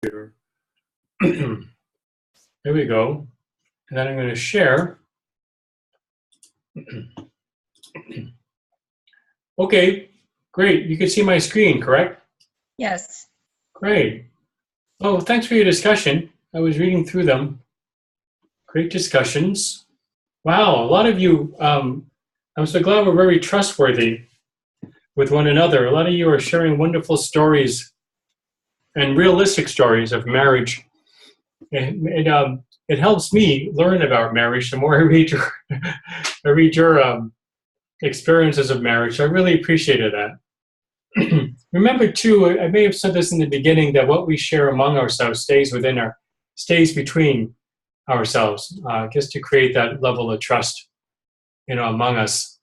Here we go. And then I'm going to share. Okay, great. You can see my screen, correct? Yes. Great. Oh, thanks for your discussion. I was reading through them. Great discussions. Wow, a lot of you, I'm so glad we're very trustworthy with one another. A lot of you are sharing wonderful stories and realistic stories of marriage. It helps me learn about marriage the more I read your experiences of marriage. So I really appreciated that. Remember too, I may have said this in the beginning, that what we share among ourselves stays between ourselves, just to create that level of trust, among us.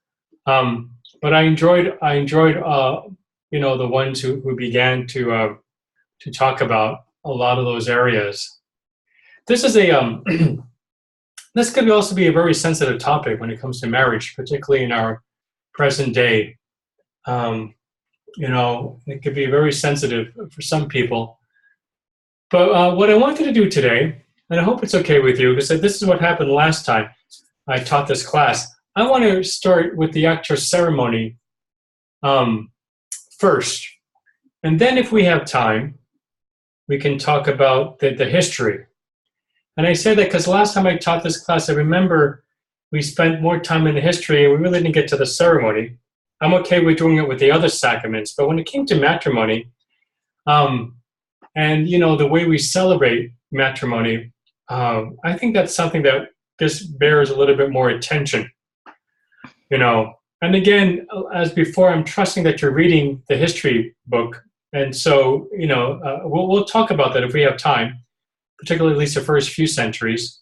But I enjoyed, the ones who began to talk about a lot of those areas. This is this could also be a very sensitive topic when it comes to marriage, particularly in our present day. It could be very sensitive for some people. But what I wanted to do today, and I hope it's okay with you, because this is what happened last time I taught this class. I want to start with the actual ceremony first. And then if we have time, we can talk about the history. And I say that because last time I taught this class, I remember we spent more time in the history and we really didn't get to the ceremony. I'm okay with doing it with the other sacraments, but when it came to matrimony, and the way we celebrate matrimony, I think that's something that just bears a little bit more attention. And again, as before, I'm trusting that you're reading the history book, and so we'll talk about that if we have time, particularly at least the first few centuries.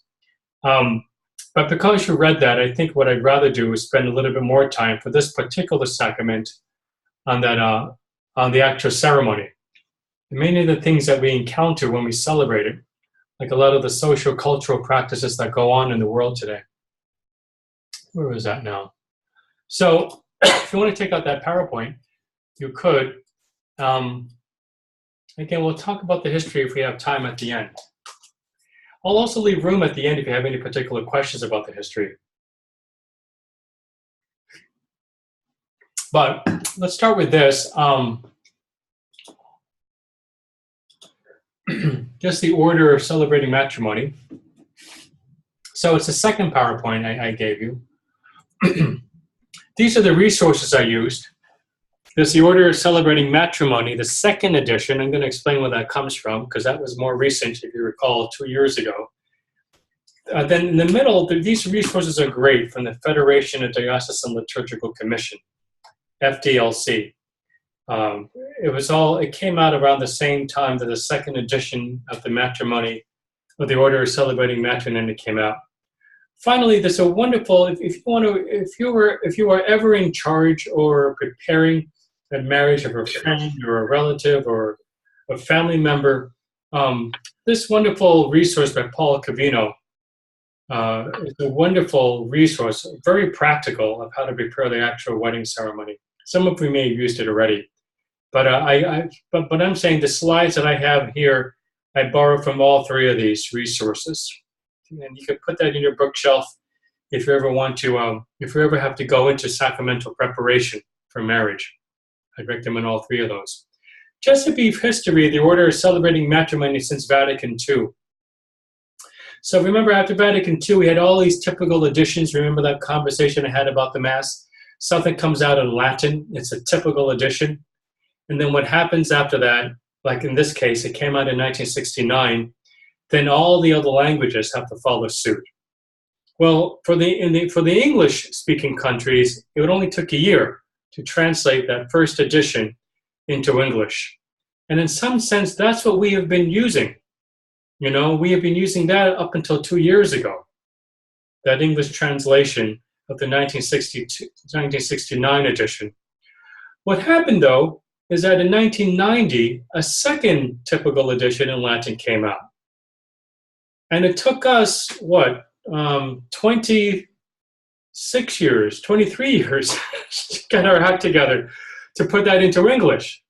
But because you read that, I think what I'd rather do is spend a little bit more time for this particular sacrament on that on the actual ceremony. And many of the things that we encounter when we celebrate it, like a lot of the social cultural practices that go on in the world today. Where was that now? So if you want to take out that PowerPoint, you could. Again, we'll talk about the history if we have time at the end. I'll also leave room at the end if you have any particular questions about the history. But let's start with this. Just the order of celebrating matrimony. So it's the second PowerPoint I gave you. These are the resources I used. There's the order of celebrating matrimony, the second edition. I'm going to explain where that comes from, because that was more recent, if you recall, 2 years ago. Then in the middle, these resources are great, from the Federation of Diocesan Liturgical Commission, FDLC. It came out around the same time that the second edition of the matrimony, of the order of celebrating matrimony came out. Finally, there's a wonderful, if you are ever in charge or preparing a marriage of a friend or a relative or a family member, this wonderful resource by Paul Cavino is a wonderful resource, very practical, of how to prepare the actual wedding ceremony. Some of you may have used it already, but I'm saying the slides that I have here, I borrowed from all three of these resources. And you could put that in your bookshelf if you ever want to, if you ever have to go into sacramental preparation for marriage. I'd recommend all three of those. Just a brief history of the order of celebrating matrimony since Vatican II. So remember, after Vatican II, we had all these typical editions. Remember that conversation I had about the Mass? Something comes out in Latin. It's a typical edition. And then what happens after that, like in this case, it came out in 1969, then all the other languages have to follow suit. Well, for the English-speaking countries, it only took a year to translate that first edition into English. And in some sense, that's what we have been using. We have been using that up until 2 years ago, that English translation of the 1969 edition. What happened, though, is that in 1990, a second typical edition in Latin came out. And it took us, 26 years, 23 years to get our act together to put that into English.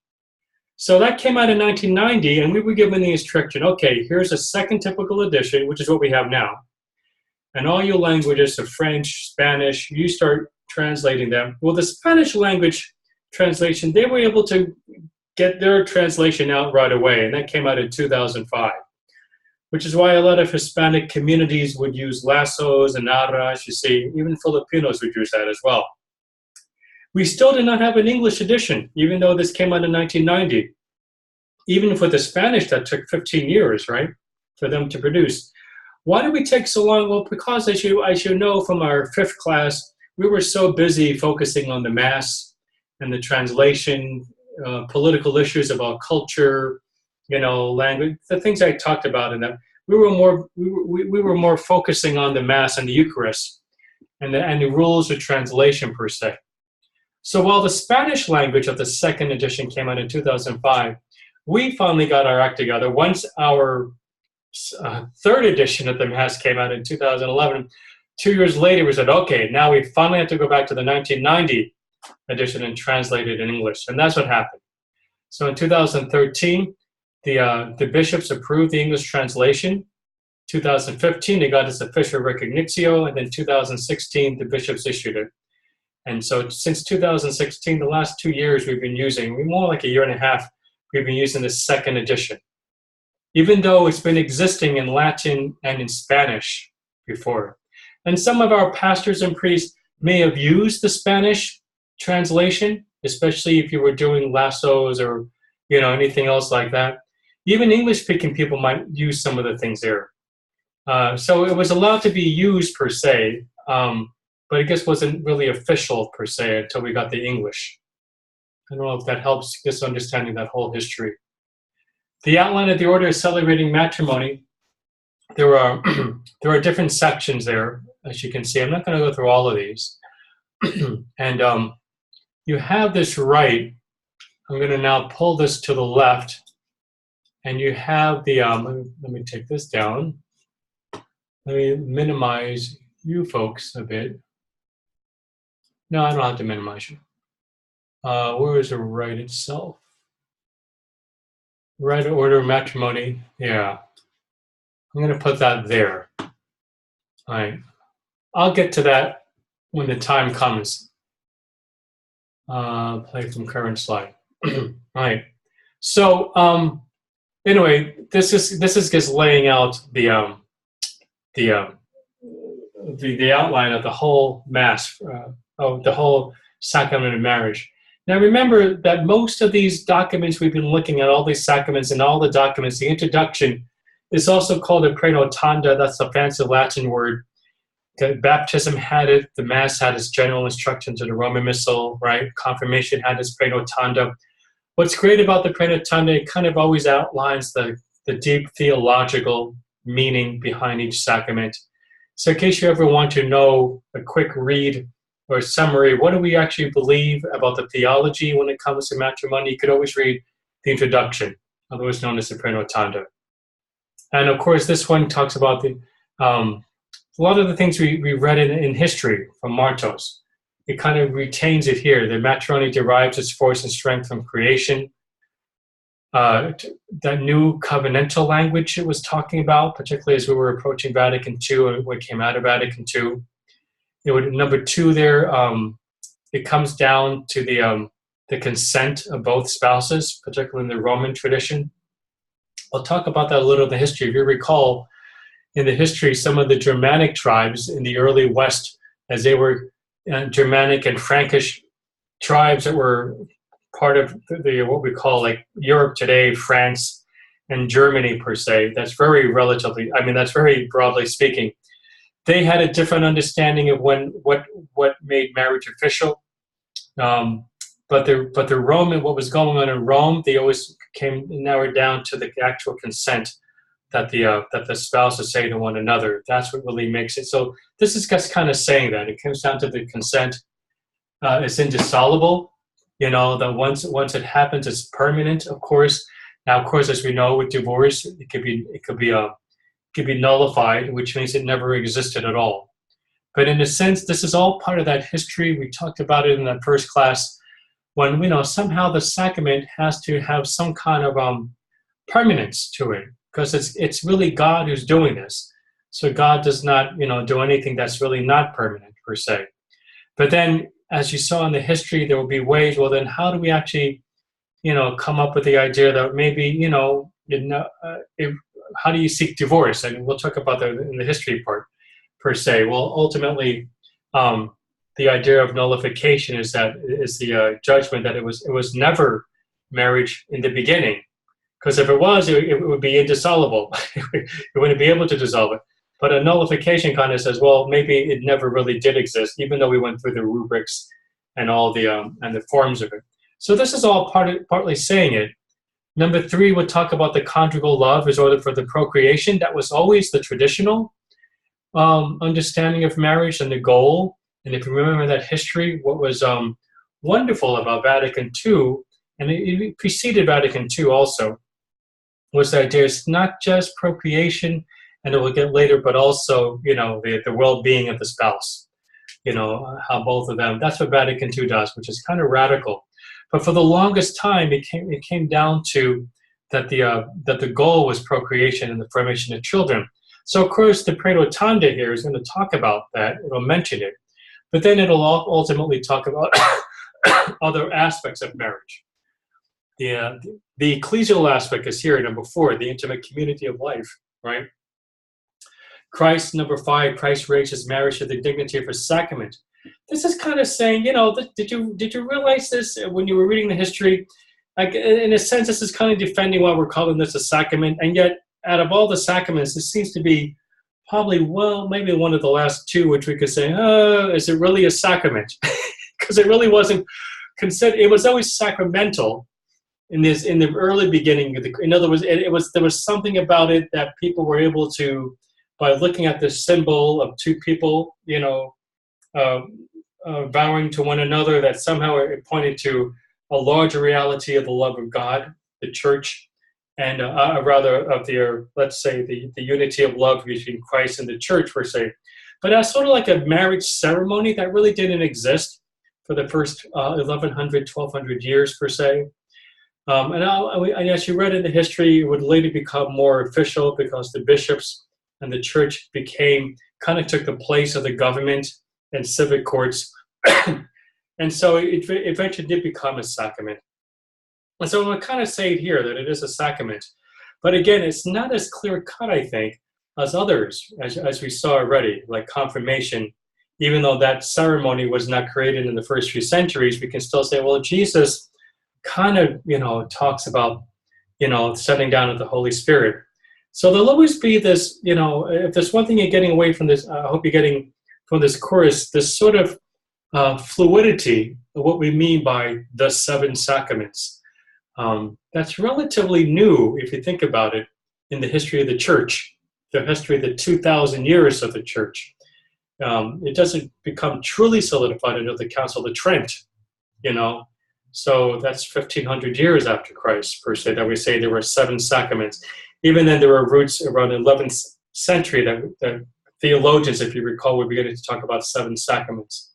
So that came out in 1990, and we were given the instruction, okay, here's a second typical edition, which is what we have now. And all your languages, so French, Spanish, you start translating them. Well, the Spanish language translation, they were able to get their translation out right away, and that came out in 2005, which is why a lot of Hispanic communities would use lazos and arras. You see, even Filipinos would use that as well. We still did not have an English edition, even though this came out in 1990. Even for the Spanish, that took 15 years, right, for them to produce. Why did we take so long? Well, because as you know from our 5th class, we were so busy focusing on the Mass and the translation, political issues about culture, language, the things I talked about in that. We were more focusing on the Mass and the Eucharist and the rules of translation per se. So while the Spanish language of the 2nd edition came out in 2005, we finally got our act together. Once our 3rd edition of the Mass came out in 2011, 2 years later, we said, okay, now we finally have to go back to the 1990 edition and translate it in English. And that's what happened. So in 2013, the bishops approved the English translation. 2015, they got its official recognition, and then 2016, the bishops issued it. And so since 2016, the last 2 years we've been using, more like a year and a half, we've been using the 2nd edition. Even though it's been existing in Latin and in Spanish before. And some of our pastors and priests may have used the Spanish translation, especially if you were doing lazos or anything else like that. Even English-speaking people might use some of the things there. So it was allowed to be used per se, but I guess wasn't really official per se until we got the English. I don't know if that helps just understanding that whole history. The outline of the order is celebrating matrimony. There are different sections there, as you can see. I'm not going to go through all of these. And you have this right. I'm going to now pull this to the left, and you have the. Let me take this down. Let me minimize you folks a bit. No, I don't have to minimize you. Where is the right itself? Right order of matrimony. Yeah. I'm going to put that there. All right. I'll get to that when the time comes. Play from current slide. All right. So anyway, this is just laying out the outline of the whole Mass, of the whole sacrament of marriage. Now remember that most of these documents we've been looking at, all these sacraments and all the documents, the introduction is also called a prenotanda. That's a fancy Latin word. The baptism had it, the Mass had its general instructions of the Roman Missal, right? Confirmation had its prenotanda. What's great about the prenotanda, it kind of always outlines the deep theological meaning behind each sacrament. So in case you ever want to know a quick read or summary, what do we actually believe about the theology when it comes to matrimony, you could always read the introduction, otherwise known as the prenotanda. And of course, this one talks about a lot of the things we read in history from Martos. It kind of retains it here. The matrimony derives its force and strength from creation. That new covenantal language it was talking about, particularly as we were approaching Vatican II and what came out of Vatican II. Number 2 there, it comes down to the consent of both spouses, particularly in the Roman tradition. I'll talk about that a little in the history. If you recall, in the history, some of the Germanic tribes in the early West, as they were Germanic and Frankish tribes that were part of what we call like Europe today, France and Germany per se. That's very that's very broadly speaking. They had a different understanding of what made marriage official. But the Roman, what was going on in Rome, they always narrowed down to the actual consent that the spouses say to one another. That's what really makes it. So this is just kind of saying that it comes down to the consent. It's indissoluble. That once it happens, it's permanent. Of course. Now, of course, as we know, with divorce, it could be nullified, which means it never existed at all. But in a sense, this is all part of that history. We talked about it in that first class. when somehow the sacrament has to have some kind of permanence to it, because it's really God who's doing this. So God does not do anything that's really not permanent per se. But then, as you saw in the history, there will be ways. Well, then how do we actually come up with the idea that maybe how do you seek divorce? And we'll talk about that in the history part per se. Well, ultimately, the idea of nullification is the judgment that it was never marriage in the beginning, because if it was, it would be indissoluble. It wouldn't be able to dissolve it. But a nullification kind of says, well, maybe it never really did exist, even though we went through the rubrics and all the forms of it. So this is all partly saying it. Number 3 would talk about the conjugal love as order for the procreation. That was always the traditional understanding of marriage and the goal. And if you remember that history, what was wonderful about Vatican II, and it preceded Vatican II also, was the idea it's not just procreation, and it will get later, but also, the well-being of the spouse, how both of them, that's what Vatican II does, which is kind of radical. But for the longest time, it came down to that the goal was procreation and the formation of children. So, of course, the Credo Tanda here is going to talk about that. It'll mention it. But then it'll ultimately talk about other aspects of marriage. The ecclesial aspect is here, number 4, the intimate community of life, right? Christ, number 5, Christ raised his marriage to the dignity of a sacrament. This is kind of saying, did you realize this when you were reading the history? Like, in a sense, this is kind of defending why we're calling this a sacrament, and yet, out of all the sacraments, it seems to be probably, maybe one of the last 2, which we could say, is it really a sacrament? Because it really wasn't considered. It was always sacramental in the early beginning. In other words, there was something about it that people were able to, by looking at the symbol of 2 people, vowing to one another, that somehow it pointed to a larger reality of the love of God, the church, and rather of let's say, the unity of love between Christ and the church, per se. But as sort of like a marriage ceremony that really didn't exist for the first 1100, 1200 years, per se. And as you read in the history, it would later become more official because the bishops and the church kind of took the place of the government and civic courts. And so it eventually did become a sacrament. And so we'll kind of say here that it is a sacrament. But again, it's not as clear-cut, I think, as others, as we saw already, like confirmation. Even though that ceremony was not created in the first few centuries, we can still say, well, Jesus kind of, talks about, setting down of the Holy Spirit. So there'll always be this, if there's one thing you're getting away from this, I hope you're getting from this course, this sort of fluidity of what we mean by the 7 sacraments. That's relatively new, if you think about it, in the history of the church, the history of the 2,000 years of the church. It doesn't become truly solidified until the Council of Trent, So that's 1,500 years after Christ, per se, that we say there were 7 sacraments. Even then, there were roots around the 11th century that theologians, if you recall, were beginning to talk about 7 sacraments.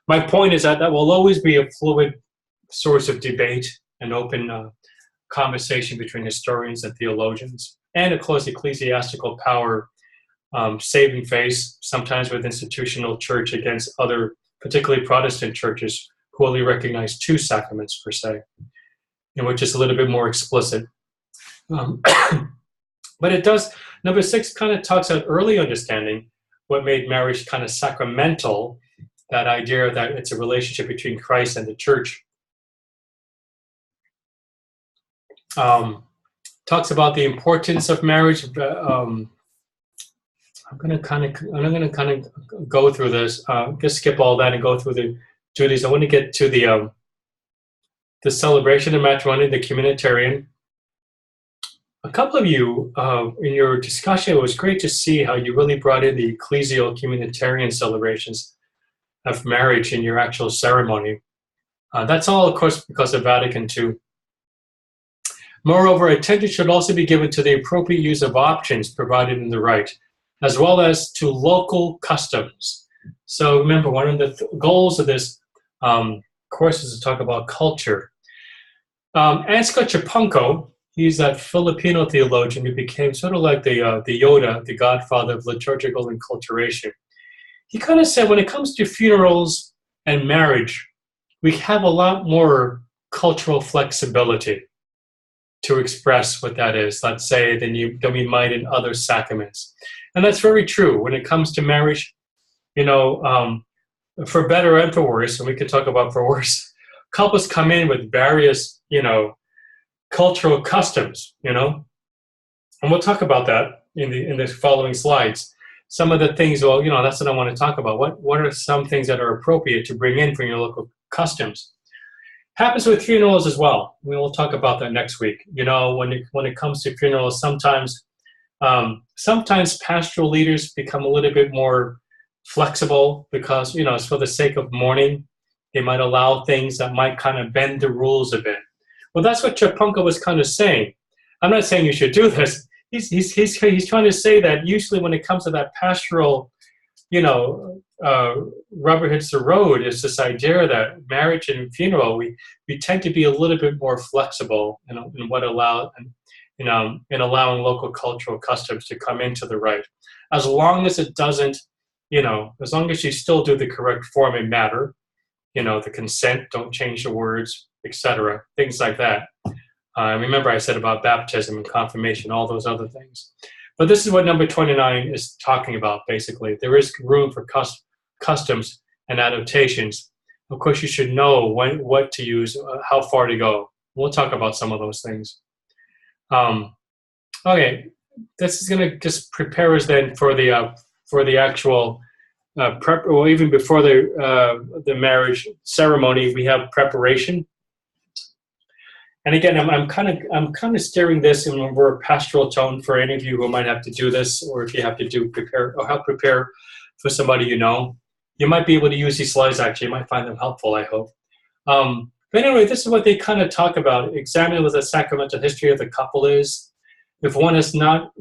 My point is that will always be a fluid source of debate and open conversation between historians and theologians, and of course ecclesiastical power saving face, sometimes with institutional church against other, particularly Protestant churches, who only recognize 2 sacraments per se, which is a little bit more explicit. But it does, number 6 kind of talks about early understanding, what made marriage kind of sacramental, that idea that it's a relationship between Christ and the church. Talks about the importance of marriage. I'm going to kind of go through this. Just skip all that and go through the duties. I want to get to the celebration of matrimony, the communitarian. A couple of you, in your discussion, it was great to see how you really brought in the ecclesial communitarian celebrations of marriage in your actual ceremony. That's all, of course, because of Vatican II. Moreover, attention should also be given to the appropriate use of options provided in the rite, as well as to local customs. So remember, one of the goals of this courses to talk about culture. Ansgar Chapunko, he's that Filipino theologian who became sort of like the Yoda, the godfather of liturgical enculturation. He kind of said when it comes to funerals and marriage, we have a lot more cultural flexibility to express what that is, let's say, than we might in other sacraments. And that's very true. When it comes to marriage, for better and for worse, and we could talk about for worse, couples come in with various, cultural customs, and we'll talk about that in the following slides. Some of the things, that's what I want to talk about. What are some things that are appropriate to bring in from your local customs? Happens with funerals as well. We will talk about that next week. When it comes to funerals, sometimes pastoral leaders become a little bit more flexible because, it's for the sake of mourning. They might allow things that might kind of bend the rules a bit. Well, that's what Chapunko was kind of saying. I'm not saying you should do this. He's trying to say that usually when it comes to that pastoral, rubber hits the road, is this idea that marriage and funeral, we tend to be a little bit more flexible in what in allowing local cultural customs to come into the rite, as long as it doesn't, as long as you still do the correct form and matter, the consent, don't change the words, etc., things like that. Remember I said about baptism and confirmation, all those other things. But this is what number 29 is talking about, basically. There is room for customs and adaptations. Of course, you should know what to use, how far to go. We'll talk about some of those things. Okay, this is going to just prepare us then for the actual prep, or even before the marriage ceremony. We have preparation. And again, I'm kind of steering this in a more pastoral tone for any of you who might have to do this, or if you have to prepare or help prepare for somebody you might be able to use these slides. Actually, you might find them helpful, I hope. But anyway, this is what they kind of talk about. Examine what the sacramental history of the couple is. If one has not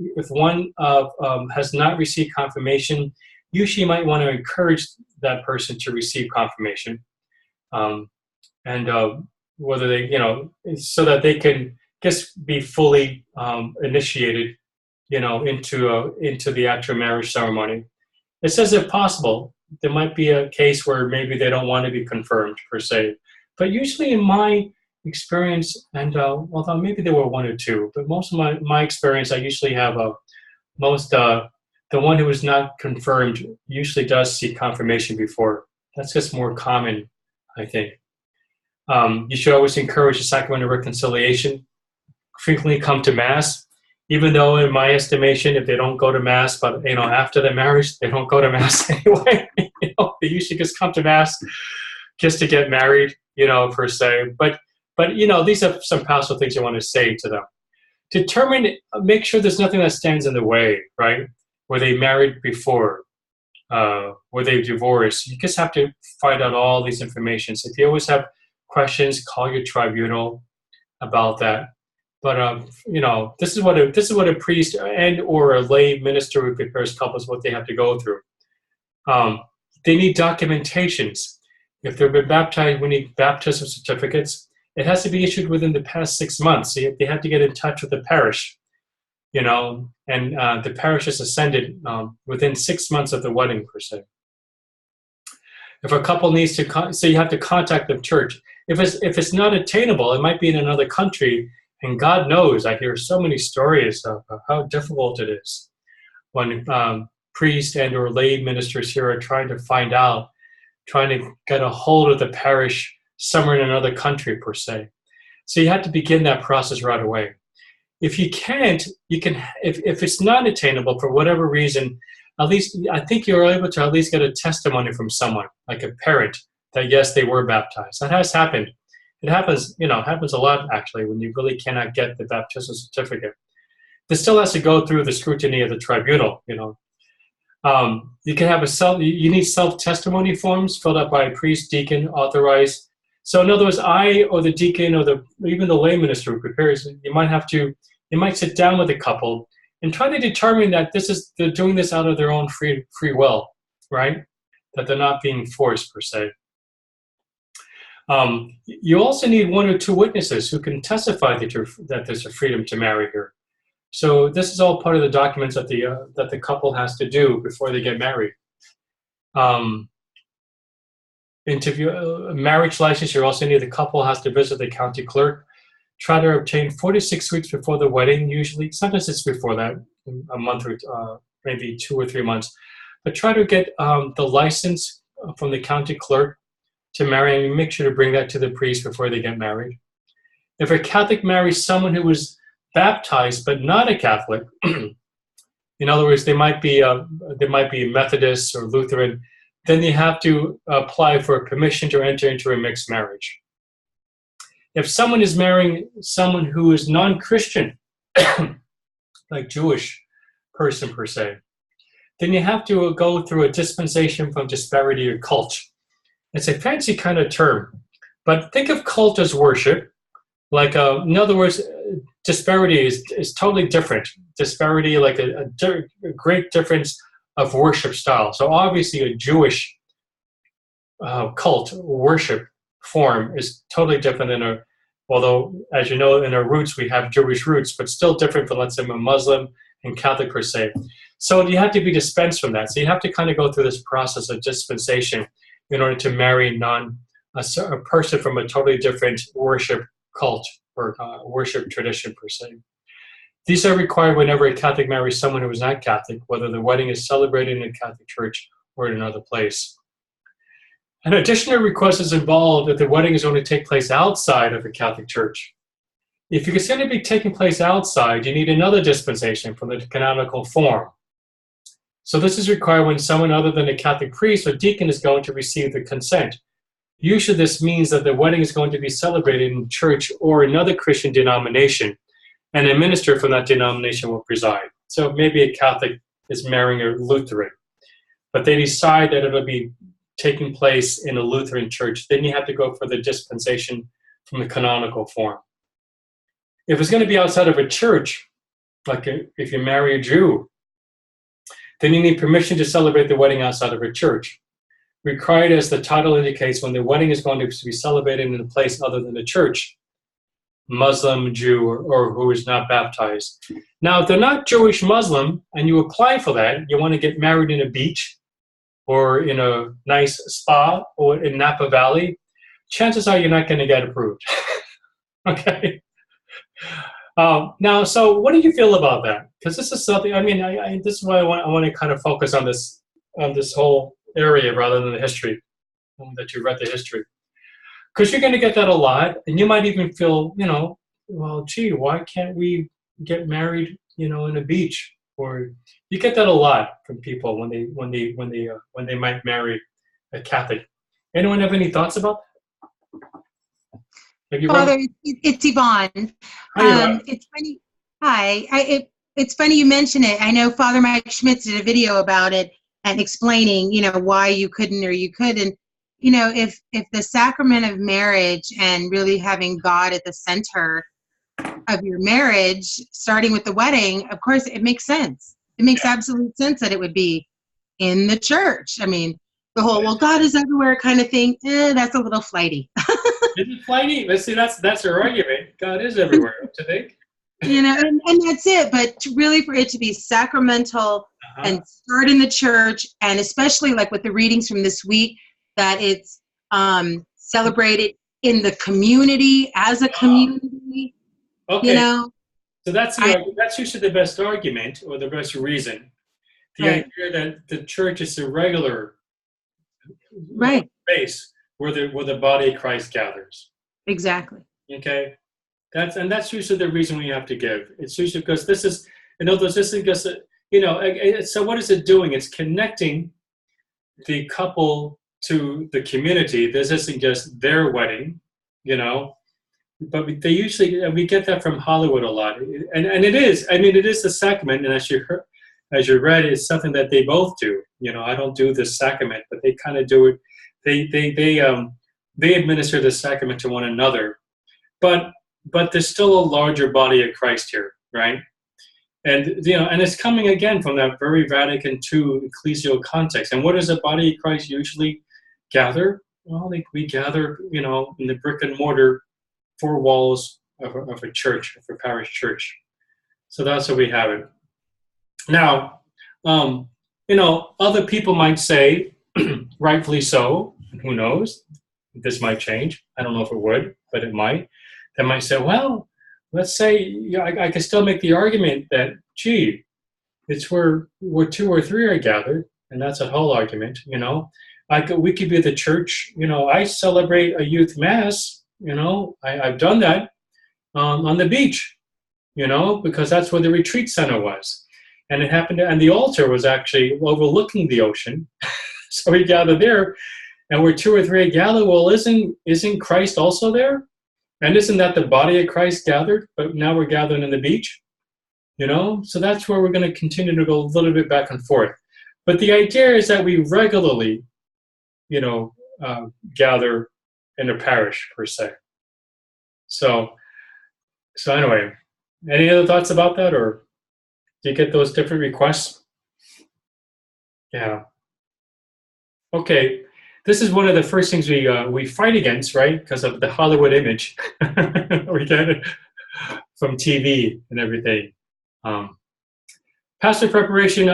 received confirmation, usually you might want to encourage that person to receive confirmation, whether they, so that they can just be fully initiated, into the actual marriage ceremony. It says if possible, there might be a case where maybe they don't want to be confirmed per se. But usually in my experience, and although maybe there were one or two, but most of my experience, I usually have the one who is not confirmed usually does seek confirmation before. That's just more common, I think. You should always encourage the sacrament of reconciliation. Frequently come to Mass, even though in my estimation, if they don't go to Mass, but after the marriage, they don't go to Mass anyway. They usually just come to Mass just to get married, per se. But these are some pastoral things you want to say to them. Make sure there's nothing that stands in the way, right? Were they married before? Were they divorced? You just have to find out all these information. So if you always have questions, call your tribunal about that. But this is what a priest and or a lay minister who prepares couples, what they have to go through. They need documentations. If they've been baptized, we need baptism certificates. It has to be issued within the past 6 months. So they have to get in touch with the parish, and the parish is ascended within 6 months of the wedding, per se. If a couple needs to, so you have to contact the church. If it's not attainable, it might be in another country, and God knows, I hear so many stories of how difficult it is when priests and or lay ministers here are trying to get a hold of the parish somewhere in another country, per se. So you have to begin that process right away. If you can't, you can, if it's not attainable for whatever reason, at least I think you're able to at least get a testimony from someone, like a parent, that yes, they were baptized. That has happened. It happens, happens a lot actually when you really cannot get the baptismal certificate. This still has to go through the scrutiny of the tribunal, You can have you need self-testimony forms filled out by a priest, deacon, authorized. So in other words, I or the deacon or even the lay minister who prepares, you might sit down with a couple and try to determine that they're doing this out of their own free will, right? That they're not being forced per se. You also need one or two witnesses who can testify that there's a freedom to marry here. So this is all part of the documents that the couple has to do before they get married. Interview, marriage license. You also need, the couple has to visit the county clerk. Try to obtain 46 weeks before the wedding. Usually, sometimes it's before that, a month or maybe 2 or 3 months. But try to get the license from the county clerk to marry, and make sure to bring that to the priest before they get married. If a Catholic marries someone who was baptized but not a Catholic, in other words, they might be Methodist or Lutheran, then they have to apply for permission to enter into a mixed marriage. If someone is marrying someone who is non-Christian, like Jewish person per se, then you have to go through a dispensation from disparity or cult. It's a fancy kind of term, but think of cult as worship. Like, in other words, disparity is totally different. Disparity, like a great difference of worship style. So obviously a Jewish cult worship form is totally different than although, as you know, in our roots, we have Jewish roots, but still different from, let's say, a Muslim and Catholic per se. So you have to be dispensed from that. So you have to kind of go through this process of dispensation in order to marry a person from a totally different worship cult or worship tradition per se. These are required whenever a Catholic marries someone who is not Catholic, whether the wedding is celebrated in a Catholic church or in another place. An additional request is involved if the wedding is going to take place outside of a Catholic church. If it's going to be taking place outside, you need another dispensation from the canonical form. So this is required when someone other than a Catholic priest or deacon is going to receive the consent. Usually this means that the wedding is going to be celebrated in church or another Christian denomination, and a minister from that denomination will preside. So maybe a Catholic is marrying a Lutheran, but they decide that it'll be taking place in a Lutheran church. Then you have to go for the dispensation from the canonical form. If it's going to be outside of a church, like if you marry a Jew, then you need permission to celebrate the wedding outside of a church. Required, as the title indicates, when the wedding is going to be celebrated in a place other than a church, Muslim, Jew, or who is not baptized. Now, if they're not Jewish Muslim and you apply for that, you want to get married in a beach or in a nice spa or in Napa Valley, chances are you're not going to get approved. Okay? Now, so what do you feel about that? Because this is something, I mean, this is why I want to kind of focus on this whole area rather than the history, that you read the history. Because you're going to get that a lot, and you might even feel, well, gee, why can't we get married, in a beach? Or you get that a lot from people when they might marry a Catholic. Anyone have any thoughts about that? Have you Father, it's Yvonne. Hi, Yvonne. It's funny. Hi. It's funny you mention it. I know Father Mike Schmitz did a video about it and explaining, why you couldn't or you could. And, if the sacrament of marriage and really having God at the center of your marriage, starting with the wedding, of course, it makes sense. It makes absolute sense that it would be in the church. I mean, the whole, well, God is everywhere kind of thing, that's a little flighty. Is it flighty? Let's see, that's her argument. God is everywhere, don't you think? And that's it. But really for it to be sacramental and start in the church, and especially like with the readings from this week, that it's celebrated in the community as a community. Okay. So that's usually the best argument or the best reason. The idea that the church is a regular space where the body of Christ gathers. Exactly. Okay. That's usually the reason we have to give. It's usually because this is, this isn't just, so what is it doing? It's connecting the couple to the community. This isn't just their wedding, but they usually, we get that from Hollywood a lot. And it is, it is the sacrament. And as you read, it's something that they both do. I don't do this sacrament, but they kind of do it. They administer the sacrament to one another. But there's still a larger body of Christ here, right? And and it's coming again from that very Vatican II ecclesial context. And what does the body of Christ usually gather? Well, we gather, in the brick and mortar four walls of a church, of a parish church. So that's how we have it. Now, other people might say, rightfully so, who knows, this might change. I don't know if it would, but it might. They might say, well, let's say, I can still make the argument that, gee, it's where two or three are gathered, and that's a whole argument, we could be the church, I celebrate a youth mass, I've done that on the beach, because that's where the retreat center was. And it happened and the altar was actually overlooking the ocean. So we gather there, and where two or three gather, well, isn't Christ also there? And isn't that the body of Christ gathered? But now we're gathering on the beach, So that's where we're going to continue to go a little bit back and forth. But the idea is that we regularly, gather in a parish per se. So anyway, any other thoughts about that, or do you get those different requests? Yeah. Okay, this is one of the first things we fight against, right? Because of the Hollywood image we get it from TV and everything. Pastor preparation,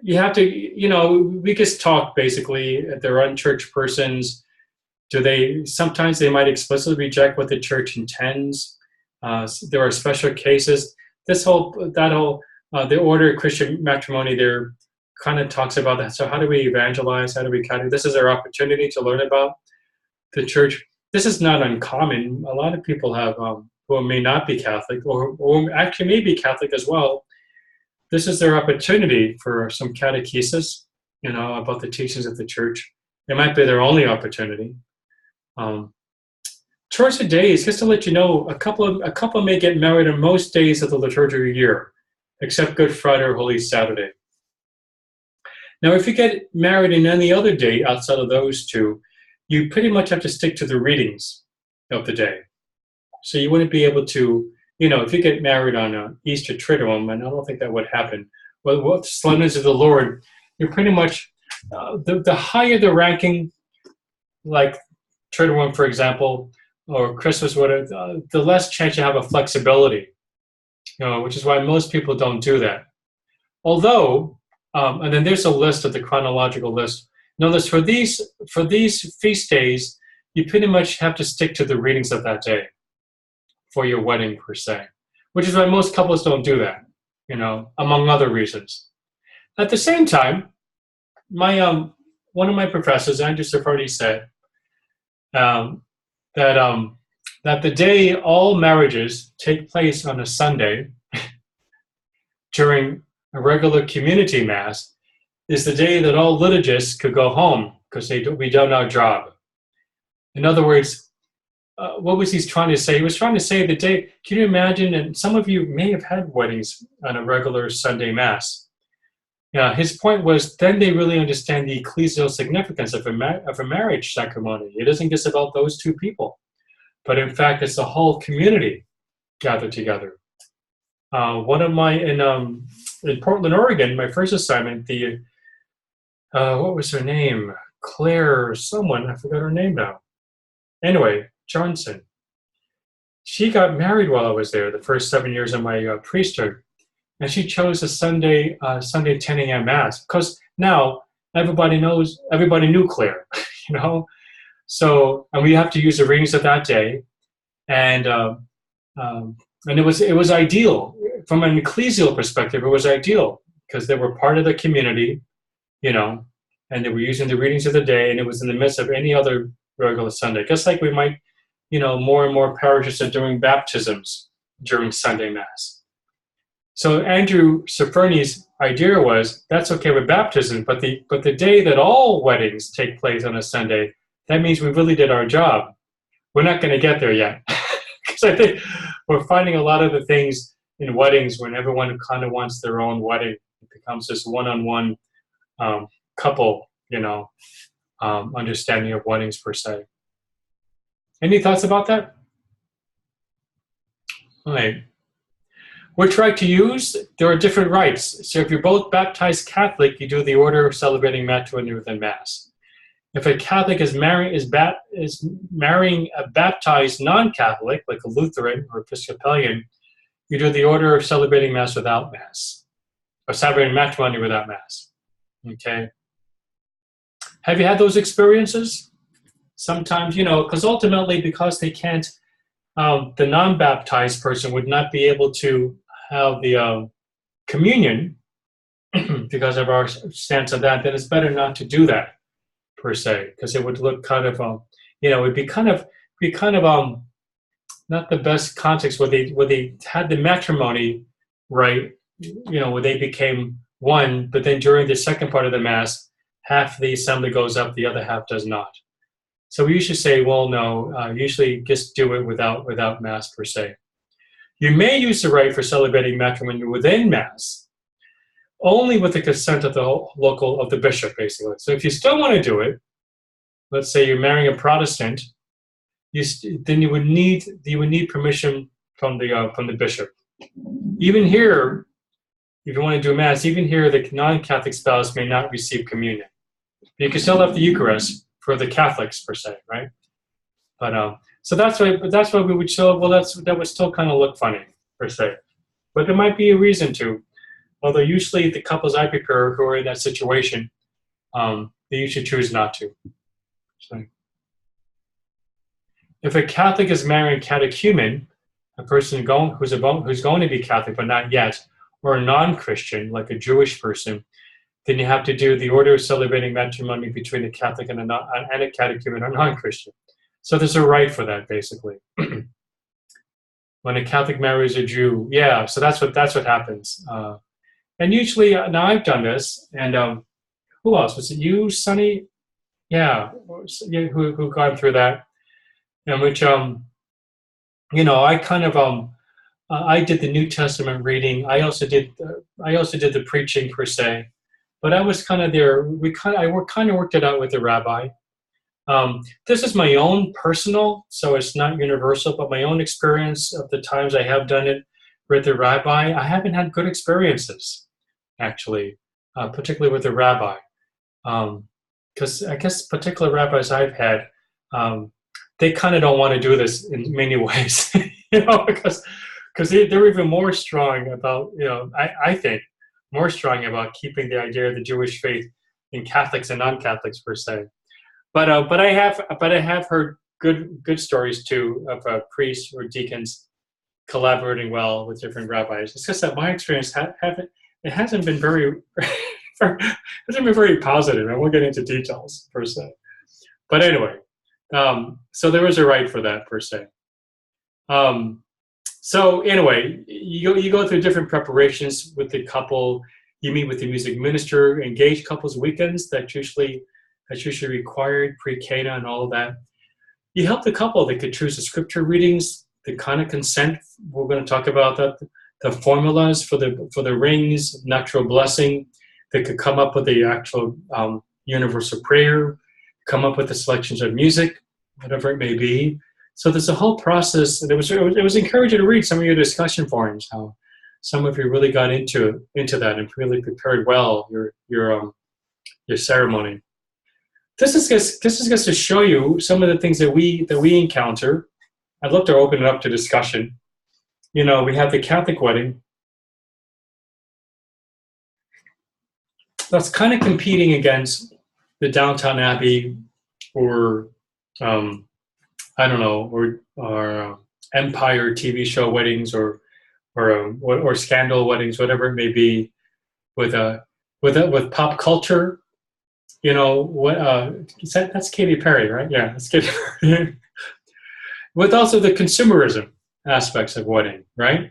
you have to, we just talk basically. If they're unchurched persons, sometimes they might explicitly reject what the church intends. There are special cases. The order of Christian matrimony there kind of talks about that. So how do we evangelize? How do we this is our opportunity to learn about the church. This is not uncommon. A lot of people have, who may not be Catholic, or actually may be Catholic as well. This is their opportunity for some catechesis, about the teachings of the church. It might be their only opportunity. Choice of days, just to let you know, a couple may get married on most days of the liturgical year, except Good Friday or Holy Saturday. Now, if you get married in any other day outside of those two, you pretty much have to stick to the readings of the day. So you wouldn't be able to, if you get married on Easter Triduum, and I don't think that would happen, well, what solemnities of the Lord, you're pretty much, the higher the ranking, like Triduum, for example, or Christmas, whatever, the less chance you have of flexibility, which is why most people don't do that. Although, and then there's a list of the chronological list. Notice for these feast days, you pretty much have to stick to the readings of that day for your wedding per se, which is why most couples don't do that, among other reasons. At the same time, one of my professors, Andrew Sephardi, said that the day all marriages take place on a Sunday during a regular community mass is the day that all liturgists could go home because we done our job. In other words, what was he trying to say? He was trying to say the day, can you imagine, and some of you may have had weddings on a regular Sunday mass. His point was then they really understand the ecclesial significance of a marriage ceremony. It isn't just about those two people, but in fact, it's the whole community gathered together. One of my, in Portland, Oregon, my first assignment, what was her name? Claire someone, I forgot her name now. Anyway, Johnson. She got married while I was there, the first 7 years of my priesthood. And she chose a Sunday 10 a.m. mass, because now everybody knew Claire, So, and we have to use the readings of that day. And it was ideal. From an ecclesial perspective, it was ideal because they were part of the community, and they were using the readings of the day, and it was in the midst of any other regular Sunday. Just like we might, more and more parishes are doing baptisms during Sunday Mass. So Andrew Sephardi's idea was, that's okay with baptism, but the day that all weddings take place on a Sunday, that means we really did our job. We're not going to get there yet. Because I think we're finding a lot of the things in weddings when everyone kind of wants their own wedding. It becomes this one-on-one couple, understanding of weddings per se. Any thoughts about that? All right. Which rite to use? There are different rites. So if you're both baptized Catholic, you do the order of celebrating matrimony within Mass. If a Catholic is marrying a baptized non-Catholic, like a Lutheran or Episcopalian, you do the order of celebrating Mass without Mass, or celebrating matrimony without Mass. Okay. Have you had those experiences? Sometimes, because ultimately, because they can't, the non-baptized person would not be able to have the communion because of our stance on that, then it's better not to do that per se, because it would look kind of, it'd be kind of not the best context where they had the matrimony right, where they became one, but then during the second part of the Mass, half the assembly goes up, the other half does not. So we usually say, well, no, usually just do it without Mass per se. You may use the rite for celebrating matrimony within Mass, only with the consent of the bishop, basically. So if you still want to do it, let's say you're marrying a Protestant, then you would need permission from the bishop. Even here, if you want to do Mass, even here, the non-Catholic spouse may not receive communion. You can still have the Eucharist for the Catholics per se, right? But so that's why we would show. Well, that would still kind of look funny per se, but there might be a reason to. Although usually the couples I prepare who are in that situation, they usually choose not to. So, if a Catholic is marrying a catechumen, a person who's going to be Catholic but not yet, or a non-Christian like a Jewish person, then you have to do the order of celebrating matrimony between a Catholic and a catechumen or non-Christian. So there's a rite for that, basically. When a Catholic marries a Jew, yeah. So that's what happens. And usually, now I've done this, and who else? Was it you, Sonny? Yeah, who gone through that? In which, I kind of, I did the New Testament reading. I also did the preaching per se, but I was kind of there. I worked it out with the rabbi. This is my own personal, so it's not universal, but my own experience of the times I have done it with the rabbi. I haven't had good experiences, actually, particularly with the rabbi, because I guess particular rabbis I've had, they kind of don't want to do this in many ways, because they're even more strong about, I think, more strong about keeping the idea of the Jewish faith in Catholics and non-Catholics per se. But I have heard good stories too of priests or deacons collaborating well with different rabbis. It's just that my experience hasn't been very positive. I won't get into details per se. But anyway, so there was a rite for that per se. So anyway, you go through different preparations with the couple. You meet with the music minister, engaged couples weekends. That's usually required, pre-Cana and all of that. You help the couple. They could choose the scripture readings, the kind of consent. We're going to talk about that. The formulas for the rings, natural blessing. They could come up with the actual universal prayer, come up with the selections of music, whatever it may be. So there's a whole process. And it was encouraging to read some of your discussion forums, how some of you really got into that and really prepared well your ceremony. This is just to show you some of the things that we encounter. I'd love to open it up to discussion. We have the Catholic wedding. That's kind of competing against the Downton Abbey or or Empire TV show weddings or scandal weddings, whatever it may be, with pop culture. That's Katy Perry, right? Yeah, that's Katy Perry. With also the consumerism aspects of wedding, right?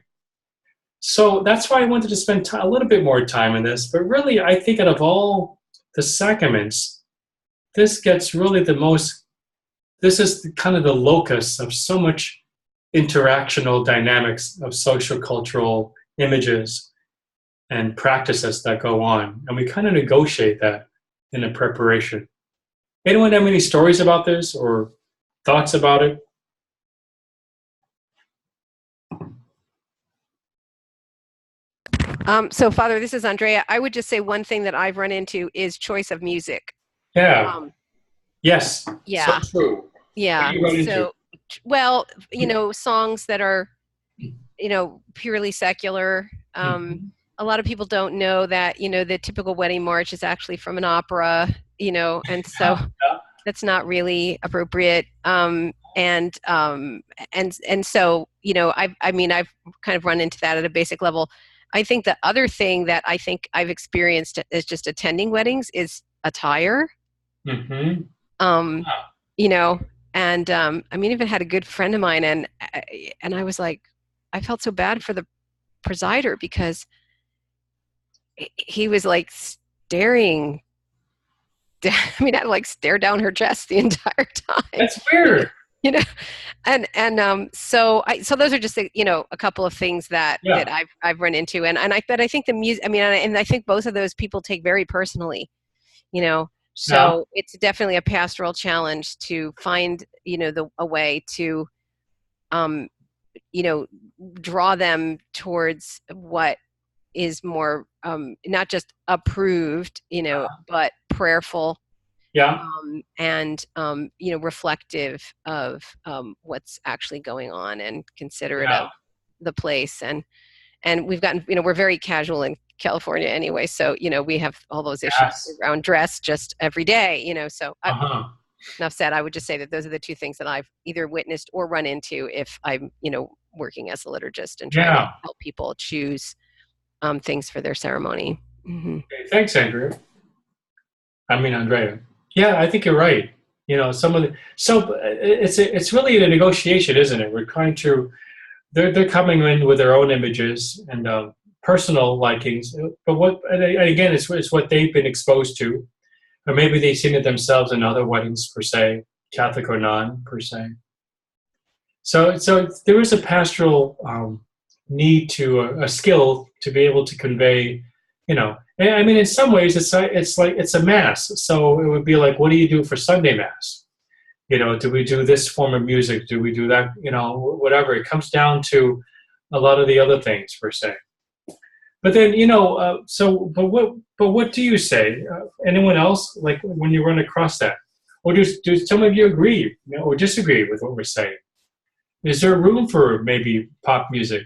So that's why I wanted to spend a little bit more time on this. But really, I think out of all the sacraments, this gets really the most. This is kind of the locus of so much interactional dynamics of social cultural images and practices that go on, and we kind of negotiate that in the preparation. Anyone have any stories about this or thoughts about it? So, Father, this is Andrea. I would just say one thing that I've run into is choice of music. Yeah. Yes. So Yeah. true. What Yeah. do you run into? So, well, songs that are, purely secular. Mhm. A lot of people don't know that, the typical wedding march is actually from an opera, and so Yeah. that's not really appropriate. And so, I've kind of run into that at a basic level. I think the other thing that I think I've experienced is just attending weddings is attire. Mm-hmm. Um, you know, and even had a good friend of mine, and I was like, I felt so bad for the presider because he was like staring I had to like stare down her chest the entire time. That's weird. You know, so those are just a couple of things that I've run into, but I think the music. And I think both of those people take very personally. So it's definitely a pastoral challenge to find a way to draw them towards what is more not just approved, but prayerful, and reflective of what's actually going on and considerate of the place. And we've gotten, we're very casual in California anyway, so we have all those issues around dress just every day. So enough said. I would just say that those are the two things that I've either witnessed or run into if I'm working as a liturgist and trying to help people choose things for their ceremony. Mm-hmm. Okay, thanks, Andrea. Andrea. Yeah, I think you're right. It's really a negotiation, isn't it? We're trying to. They're coming in with their own images and personal likings, but again, it's what they've been exposed to, or maybe they've seen it themselves in other weddings per se, Catholic or non per se. So there is a pastoral need to a skill to be able to convey, in some ways it's like it's a mass. So it would be like, what do you do for Sunday Mass? Do we do this form of music? Do we do that? Whatever. It comes down to a lot of the other things per se. But then, but what do you say? Anyone else, like when you run across that? Or do some of you agree or disagree with what we're saying? Is there room for maybe pop music?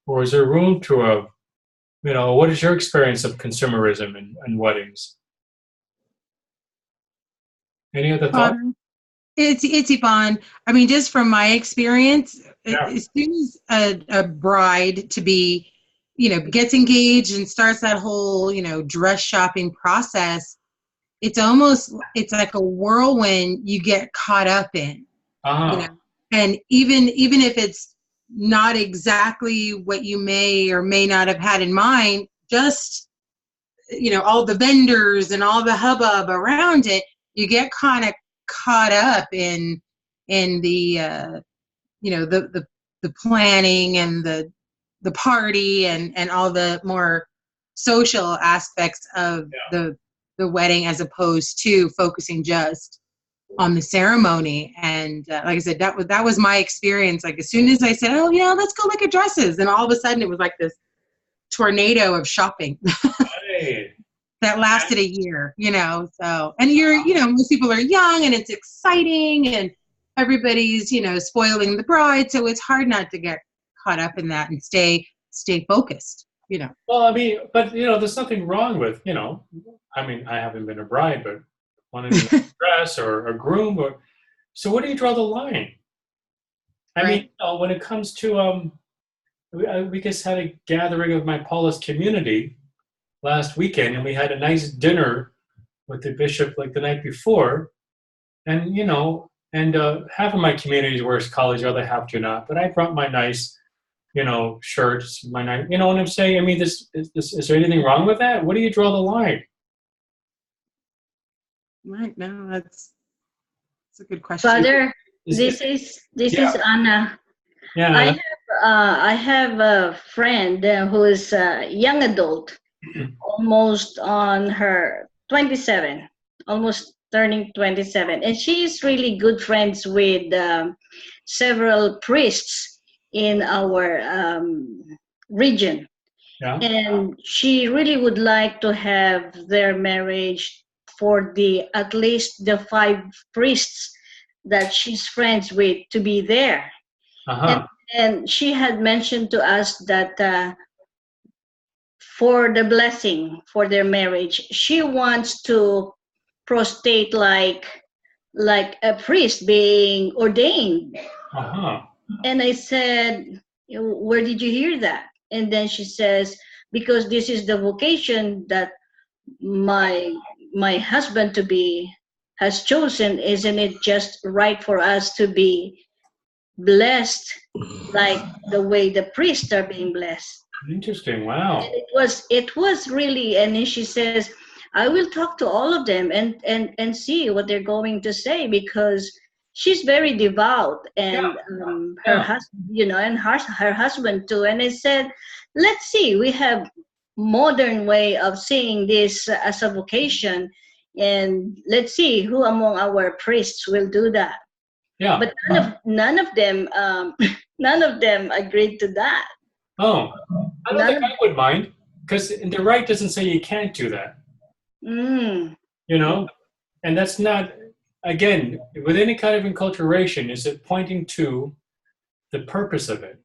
Or is there room to what is your experience of consumerism and weddings? Any other thoughts? It's Yvonne. Just from my experience, as soon as a bride to be, gets engaged and starts that whole, dress shopping process, it's like a whirlwind you get caught up in. And even if it's not exactly what you may or may not have had in mind, just all the vendors and all the hubbub around it, you get kind of caught up in the the planning and the party and all the more social aspects of the wedding, as opposed to focusing just on the ceremony. And like I said, that was my experience. Like as soon as I said, oh let's go look at dresses, and all of a sudden it was like this tornado of shopping. That lasted a year, so, and most people are young and it's exciting and everybody's, spoiling the bride. So it's hard not to get caught up in that and stay focused, Well, but there's nothing wrong with, I haven't been a bride, but wanting to dress or a groom so where do you draw the line? When it comes to, we just had a gathering of my Paulist community last weekend, and we had a nice dinner with the bishop like the night before, and half of my community wears college, the other half do not. But I brought my nice, shirts, my nice, what I'm saying. Is there anything wrong with that? Where do you draw the line? Right. No, that's a good question. Father, this is Anna. Yeah. I have a friend who is a young adult, almost on her 27, almost turning 27. And she is really good friends with several priests in our region. Yeah. And she really would like to have their marriage for at least the 5 priests that she's friends with to be there. And she had mentioned to us that for the blessing for their marriage, she wants to prostrate like a priest being ordained. And I said, where did you hear that? And then she says, because this is the vocation that my husband to be has chosen. Isn't it just right for us to be blessed like the way the priests are being blessed? Interesting. Wow. And it was really, and then she says, I will talk to all of them and see what they're going to say, because she's very devout, and her husband, and her husband too. And I said, let's see, we have modern way of seeing this as a vocation, and let's see who among our priests will do that. Yeah. But none of them none of them agreed to that. Oh, I don't think I would mind, because the rite doesn't say you can't do that. And that's not, again, with any kind of enculturation, is it pointing to the purpose of it?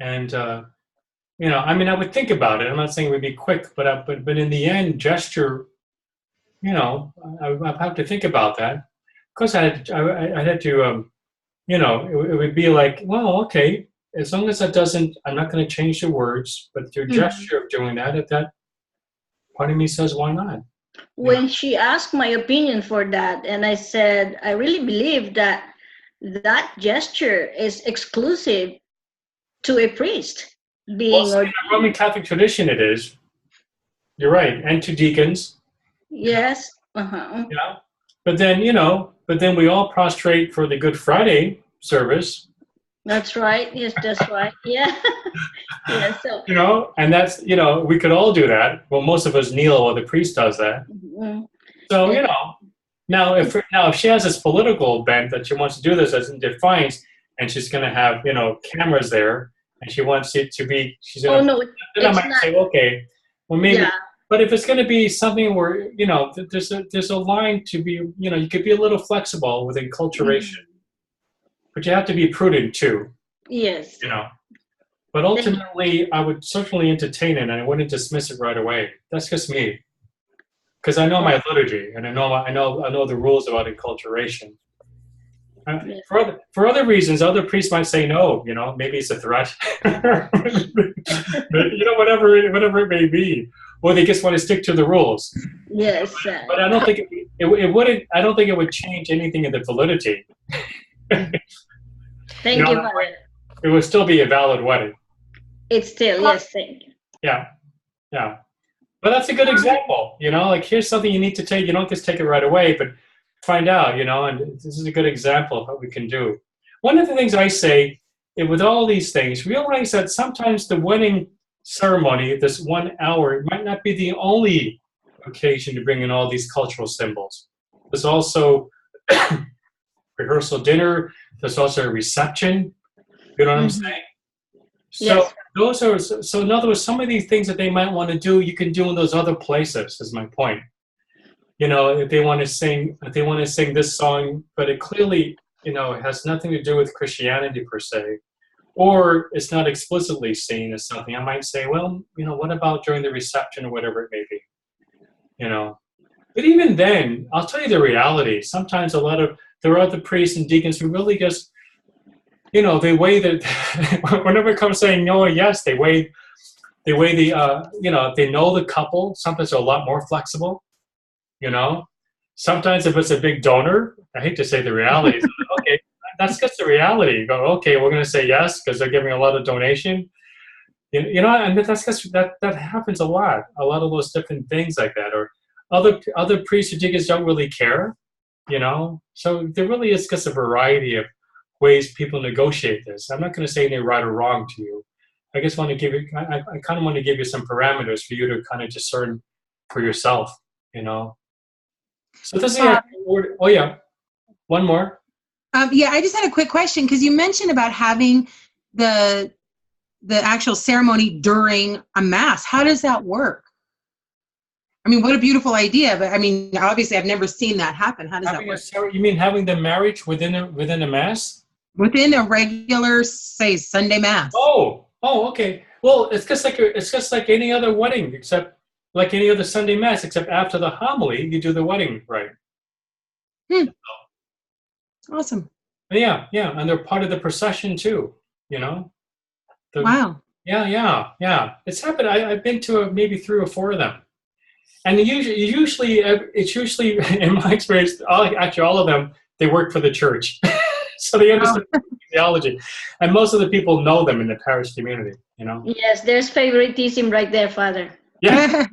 And I would think about it. I'm not saying it would be quick, but in the end, gesture, I have to think about that. Of course, I had to, it would be like, well, okay, as long as that doesn't, I'm not going to change the words, but your gesture of doing that, part of me says, why not? When she asked my opinion for that, and I said, I really believe that gesture is exclusive to a priest being. Well, in the Roman Catholic tradition, it is. You're right, and to deacons. Yes. Yeah, but then we all prostrate for the Good Friday service. That's right. Yes, that's right. Yeah. Yeah. So. And that's we could all do that. Well, most of us kneel while the priest does that. So now if she has this political bent that she wants to do this as in defiance, and she's going to have cameras there, and she wants it to be, she's going to. Then I might say, okay, well maybe. Yeah. But if it's going to be something where there's a line to be, you could be a little flexible with enculturation. But you have to be prudent too. Yes. But ultimately, I would certainly entertain it, and I wouldn't dismiss it right away. That's just me, because I know my liturgy, and I know the rules about enculturation. For other reasons, other priests might say no. Maybe it's a threat. Whatever it may be, or they just want to stick to the rules. Yes. But I don't think it wouldn't. I don't think it would change anything in the validity. Thank you, Father. It would still be a valid wedding. It's still, yes, thank you. Yeah. But that's a good example, like here's something you need to take. You don't just take it right away, but find out, and this is a good example of what we can do. One of the things I say, with all these things, realize that sometimes the wedding ceremony, this 1 hour, might not be the only occasion to bring in all these cultural symbols. There's also rehearsal dinner. There's also a reception. You know what I'm saying? So yes. So in other words, some of these things that they might want to do, you can do in those other places. Is my point. If they want to sing this song, but it clearly has nothing to do with Christianity per se, or it's not explicitly seen as something, I might say, well, what about during the reception or whatever it may be, But even then, I'll tell you the reality. Sometimes there are other priests and deacons who really just, they weigh whenever it comes saying no or yes, they weigh the, if they know the couple, sometimes they're a lot more flexible, Sometimes if it's a big donor, I hate to say the reality, okay, that's just the reality. You go, okay, we're going to say yes because they're giving a lot of donation. And that's just, that happens a lot. A lot of those different things like that. Or other priests or deacons don't really care, So there really is just a variety of ways people negotiate this. I'm not going to say they're right or wrong to you. I just want to give you, I kind of want to give you some parameters for you to kind of discern for yourself, So this is oh yeah, one more. I just had a quick question, because you mentioned about having the actual ceremony during a mass. How does that work? I mean, what a beautiful idea. But I mean, obviously, I've never seen that happen. How does that work? You mean having the marriage within a mass? Within a regular, say, Sunday mass. Oh, okay. Well, it's just like any other wedding, except like any other Sunday mass, except after the homily, you do the wedding rite. Awesome. Yeah, and they're part of the procession too. Wow. Yeah. It's happened. I've been to maybe 3 or 4 of them, and usually in my experience, actually all of them, they work for the church, so they understand theology, and most of the people know them in the parish community. Yes, there's favoritism right there, Father. Yeah,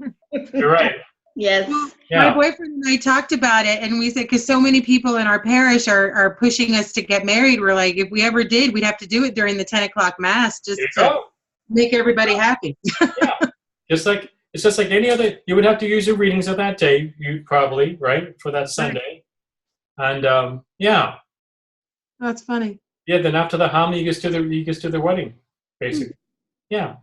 you're right. Yes. Well, my boyfriend and I talked about it, and we said, because so many people in our parish are pushing us to get married, we're like, if we ever did, we'd have to do it during the 10 o'clock mass just to make everybody happy. Yeah, it's just like any other. You would have to use your readings of that day, you probably, right, for that Sunday, and That's funny. Yeah, then after the homily, you just do the wedding, basically. Yeah,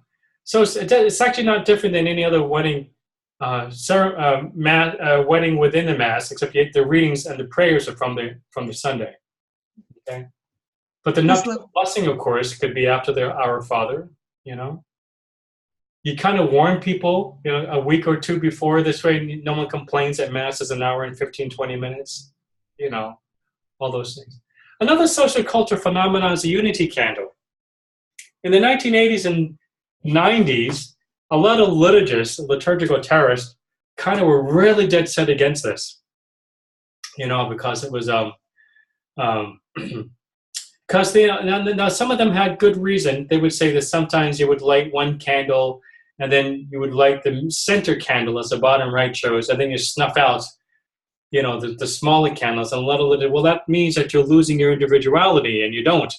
so it's actually not different than any other wedding. Wedding within the mass, except the readings and the prayers are from the Sunday. Okay, but the nuptial blessing, of course, could be after the Our Father. You kind of warn people, a week or 2 before. This way, no one complains that mass is an hour and 15-20 minutes. All those things. Another social culture phenomenon is the unity candle. In the 1980s and 90s. A lot of liturgical terrorists, kind of were really dead set against this, because it was because now some of them had good reason. They would say that sometimes you would light one candle, and then you would light the center candle, as the bottom right shows, and then you snuff out, the smaller candles and let a little. Well, that means that you're losing your individuality, and you don't.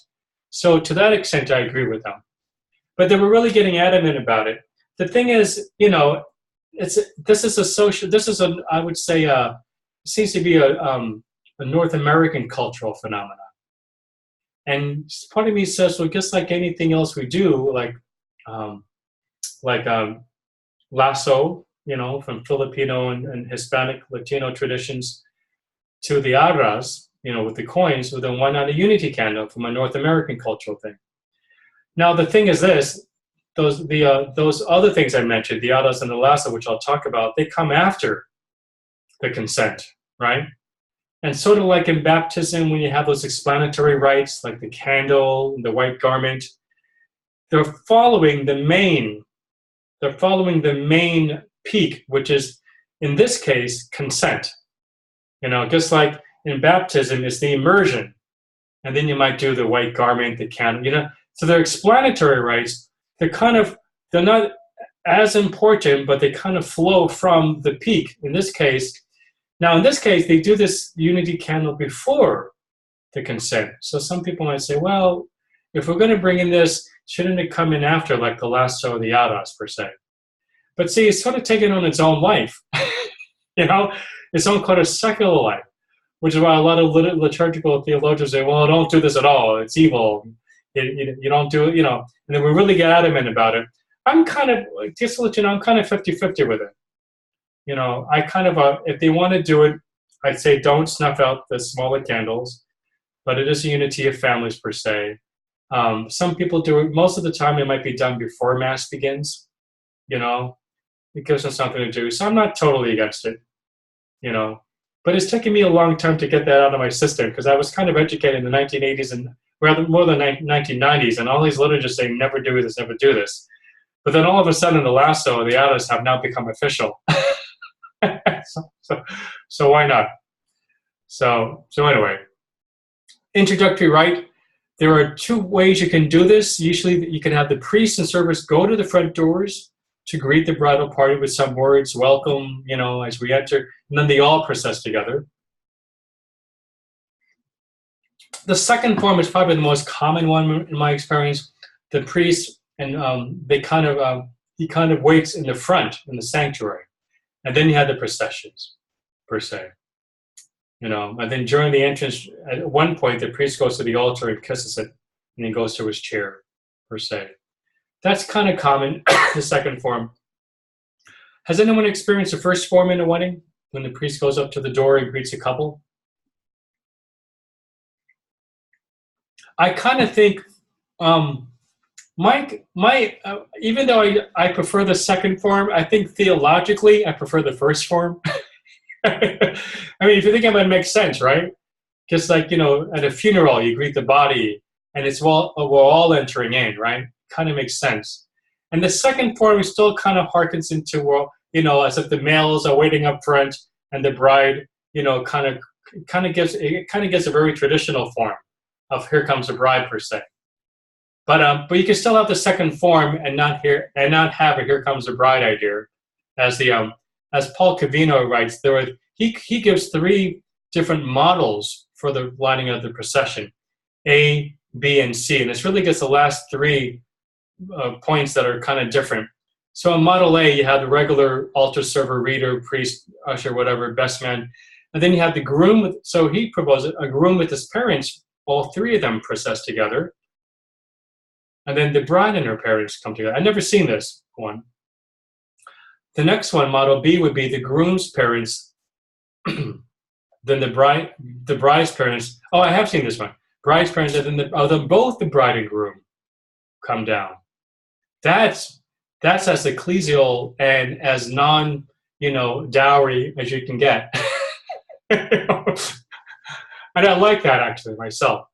So to that extent, I agree with them, but they were really getting adamant about it. The thing is, this is I would say, seems to be a North American cultural phenomenon. And part of me says, well, just like anything else we do, like lasso, from Filipino and Hispanic, Latino traditions, to the arras, with the coins, well, then why not a unity candle from a North American cultural thing? Now, the thing is this. Those other things I mentioned, the arras and the lasso, which I'll talk about, they come after the consent, right? And sort of like in baptism, when you have those explanatory rites, like the candle, the white garment, they're following the main peak, which is, in this case, consent. Just like in baptism, it's the immersion. And then you might do the white garment, the candle, So they're explanatory rites. They're not as important, but they kind of flow from the peak. In this case, they do this unity candle before the consent. So some people might say, well, if we're going to bring in this, shouldn't it come in after, like the lasso or the arras, per se? But see, it's sort of taken on its own life, its own kind of secular life, which is why a lot of liturgical theologians say, well, don't do this at all. It's evil. You don't do it, and then we really get adamant about it. I'm kind of, just to let you know, I'm kind of 50-50 with it. I kind of, if they want to do it, I'd say don't snuff out the smaller candles, but it is a unity of families per se. Some people do it, most of the time it might be done before Mass begins, it gives them something to do. So I'm not totally against it, but it's taken me a long time to get that out of my system, because I was kind of educated in the 1980s and rather more than 1990s, and all these liturgists saying never do this, never do this. But then all of a sudden the lasso and the arras have now become official. so why not? So anyway, introductory rite. There are 2 ways you can do this. Usually you can have the priest and service go to the front doors to greet the bridal party with some words, welcome, as we enter, and then they all process together. The second form is probably the most common one in my experience. The priest and he kind of waits in the front in the sanctuary, and then you have the processions, per se. And then during the entrance, at one point, the priest goes to the altar and kisses it, and he goes to his chair, per se. That's kind of common, the second form. Has anyone experienced the first form in a wedding when the priest goes up to the door and greets a couple? I kind of think, even though I prefer the second form, I think theologically I prefer the first form. I mean, if you think about it, it makes sense, right? Just like, at a funeral, you greet the body, and we're all entering in, right? Kind of makes sense. And the second form still kind of harkens into, as if the males are waiting up front, and the bride, kind of gives a very traditional form of "Here Comes the Bride" per se. But you can still have the second form and not have a "Here Comes the Bride" idea, as Paul Cavino writes. He gives 3 different models for the lining of the procession: A, B, and C, and it's really just the last 3 points that are kind of different. So in Model A, you have the regular altar server, reader, priest, usher, whatever, best man, and then you have the groom. So he proposes a groom with his parents. All 3 of them process together. And then the bride and her parents come together. I've never seen this one. The next one, Model B, would be the groom's parents, then the bride's parents. Oh, I have seen this one. Bride's parents, and then both the bride and groom come down. That's as ecclesial and as dowry as you can get. And I like that actually myself.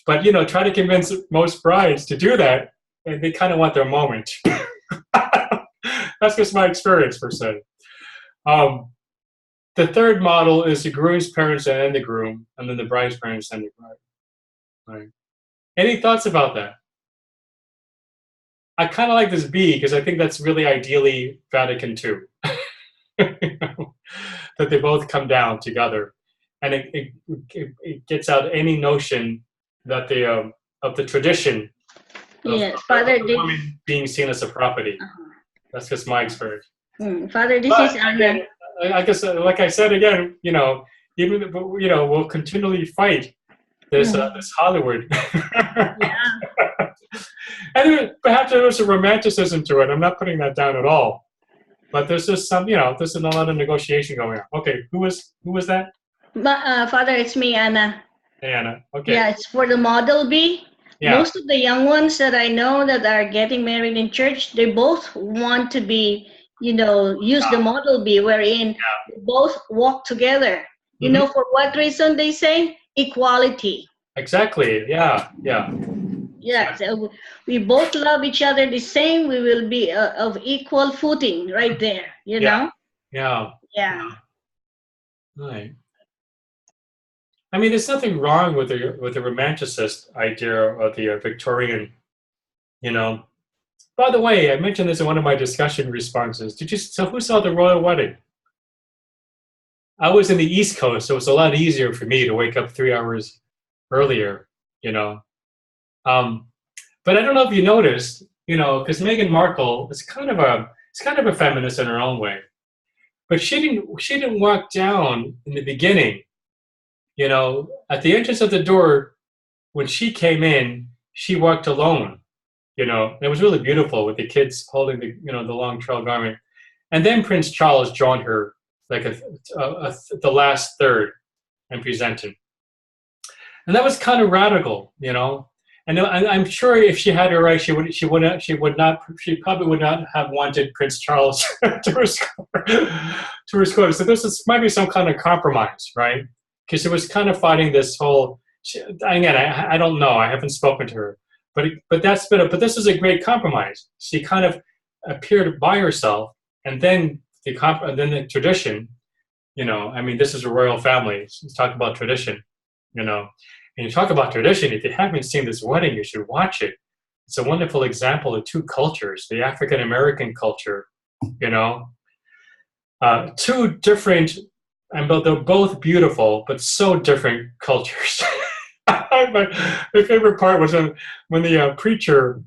But, try to convince most brides to do that, and they kind of want their moment. That's just my experience, per se. The third model is the groom's parents and then the groom, and then the bride's parents and the bride. Right. Any thoughts about that? I kind of like this B, because I think that's really ideally Vatican II. That they both come down together. And it gets out any notion that of the tradition of the woman being seen as a property. That's just my experience. Father, this is Anna. I guess, like I said again, even we'll continually fight this Hollywood. And perhaps there's a romanticism to it. I'm not putting that down at all. But there's just some, there's a lot of negotiation going on. Okay, who was that? Father, it's me, Anna. Hey, Anna. Okay. Yeah, it's for the Model B. Yeah. Most of the young ones that I know that are getting married in church, they both want to be, use the Model B, wherein they both walk together. Mm-hmm. For what reason they say? Equality. Exactly. Yeah. Yeah, so we both love each other the same. We will be of equal footing right there, know? Yeah. Right. I mean, there's nothing wrong with the romanticist idea of the Victorian, By the way, I mentioned this in one of my discussion responses. Who saw the royal wedding? I was in the East Coast, so it was a lot easier for me to wake up 3 hours earlier, But I don't know if you noticed, because Meghan Markle is kind of a feminist in her own way, but she didn't walk down in the beginning. At the entrance of the door, when she came in, she walked alone. It was really beautiful with the kids holding the long trail garment, and then Prince Charles joined her like the last third and presented, and that was kind of radical, And I'm sure if she had her right, she probably would not have wanted Prince Charles to her score. So this might be some kind of compromise, right? Because it was kind of fighting this whole. Again, I don't know. I haven't spoken to her, but this is a great compromise. She kind of appeared by herself, and then the tradition. This is a royal family. Let's talk about tradition. And you talk about tradition, if you haven't seen this wedding, you should watch it. It's a wonderful example of 2 cultures, the African-American culture, 2 different, and they're both beautiful, but so different cultures. My favorite part was when the preacher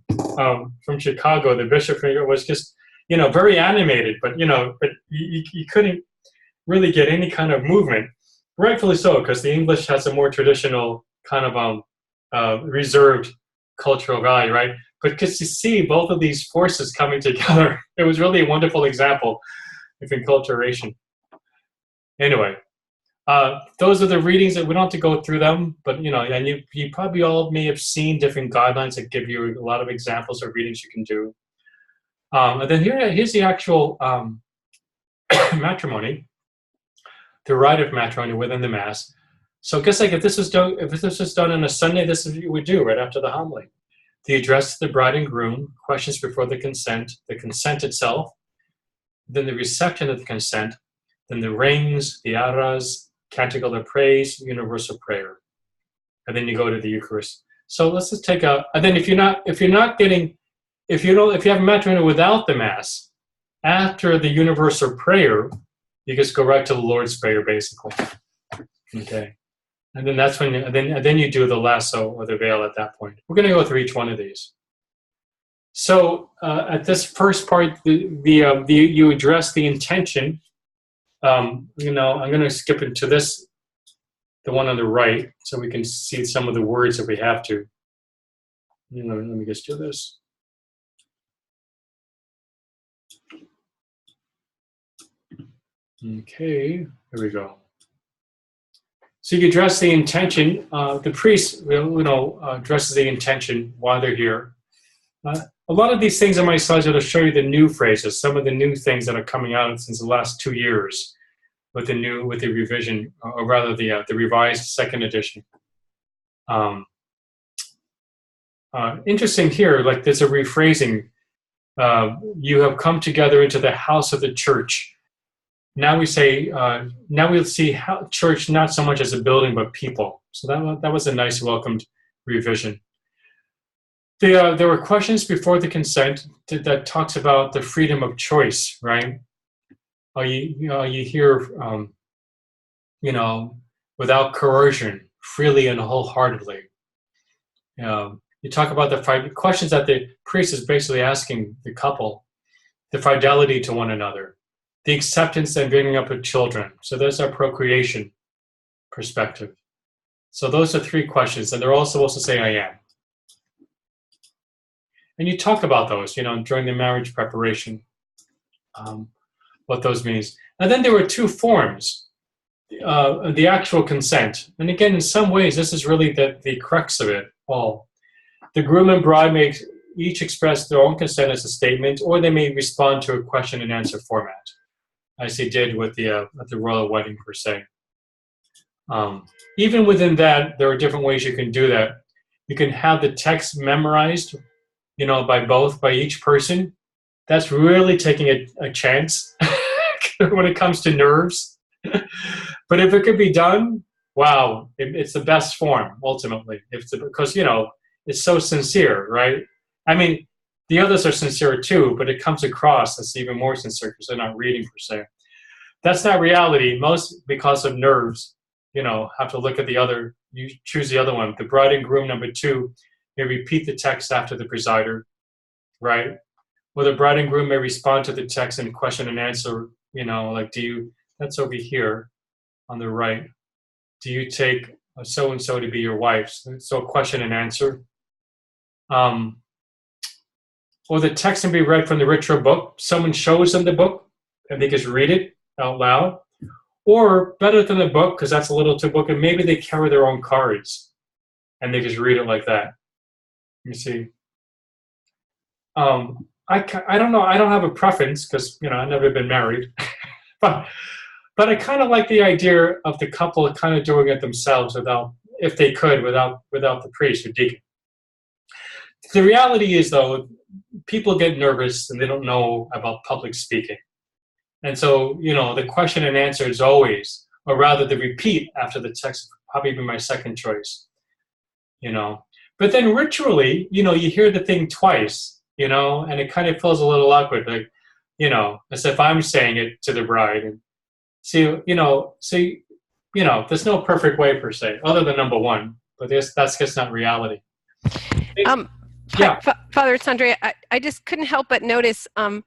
from Chicago, the bishop, was just, very animated, but you couldn't really get any kind of movement. Rightfully so, because the English has a more traditional kind of reserved cultural value, right? But because you see both of these forces coming together, it was really a wonderful example of enculturation. Anyway, those are the readings that we don't have to go through them, but and you probably all may have seen different guidelines that give you a lot of examples of readings you can do. And then here's the actual matrimony, the rite of matrimony within the Mass. So I guess like if this was done on a Sunday, this is what you would do right after the homily. The address to the bride and groom, questions before the consent itself, then the reception of the consent, then the rings, the arras, canticle of praise, universal prayer, and then you go to the Eucharist. So let's just take and then if you have matrimony without the Mass, after the universal prayer, you just go right to the Lord's Prayer, basically. Okay, and then that's when then you do the lasso or the veil at that point. We're going to go through each one of these. So at this first part, you address the intention. I'm going to skip into this, the one on the right, so we can see some of the words if we have to. Let me just do this. Okay, here we go. So you address the intention. The priest, addresses the intention while they're here. A lot of these things on my slides are to show you the new phrases, some of the new things that are coming out since the last 2 years with the revision, or rather the revised second edition. Interesting here, like there's a rephrasing. You have come together into the house of the church. Now we say, now we'll see how church not so much as a building, but people. So that was a nice welcomed revision. There were questions before the consent that talks about the freedom of choice, right? You hear, without coercion, freely and wholeheartedly. You talk about the questions that the priest is basically asking the couple, the fidelity to one another, the acceptance and bringing up of children. So there's our procreation perspective. So those are 3 questions, and they're all supposed to say, I am. And you talk about those, during the marriage preparation, what those means. And then there were 2 forms, the actual consent. And again, in some ways, this is really the crux of it all. The groom and bride may each express their own consent as a statement, or they may respond to a question and answer format, as they did with the royal wedding, per se. Even within that, there are different ways you can do that. You can have the text memorized, by each person. That's really taking a chance when it comes to nerves. But if it could be done, wow, it's the best form, ultimately. Because, it's so sincere, right? I mean, the others are sincere too, but it comes across as even more sincere because they're not reading, per se. That's not reality. Most, because of nerves, have to look at the other. You choose the other one. The bride and groom, number 2, may repeat the text after the presider, right? Or the bride and groom may respond to the text and question and answer, like, that's over here on the right. Do you take so-and-so to be your wife? So question and answer. Or the text can be read from the ritual book. Someone shows them the book and they just read it out loud. Or better than the book, because that's a little too book, and maybe they carry their own cards and they just read it like that. You see. I don't know. I don't have a preference because, I've never been married. but I kind of like the idea of the couple kind of doing it themselves without the priest or deacon. The reality is, though, people get nervous and they don't know about public speaking. And so, the question and answer is always, or rather the repeat after the text would probably be my second choice, But then ritually, you hear the thing twice, and it kind of feels a little awkward, like, as if I'm saying it to the bride. And there's no perfect way, per se, other than number 1, but that's just not reality. Father Sandre, I just couldn't help but notice on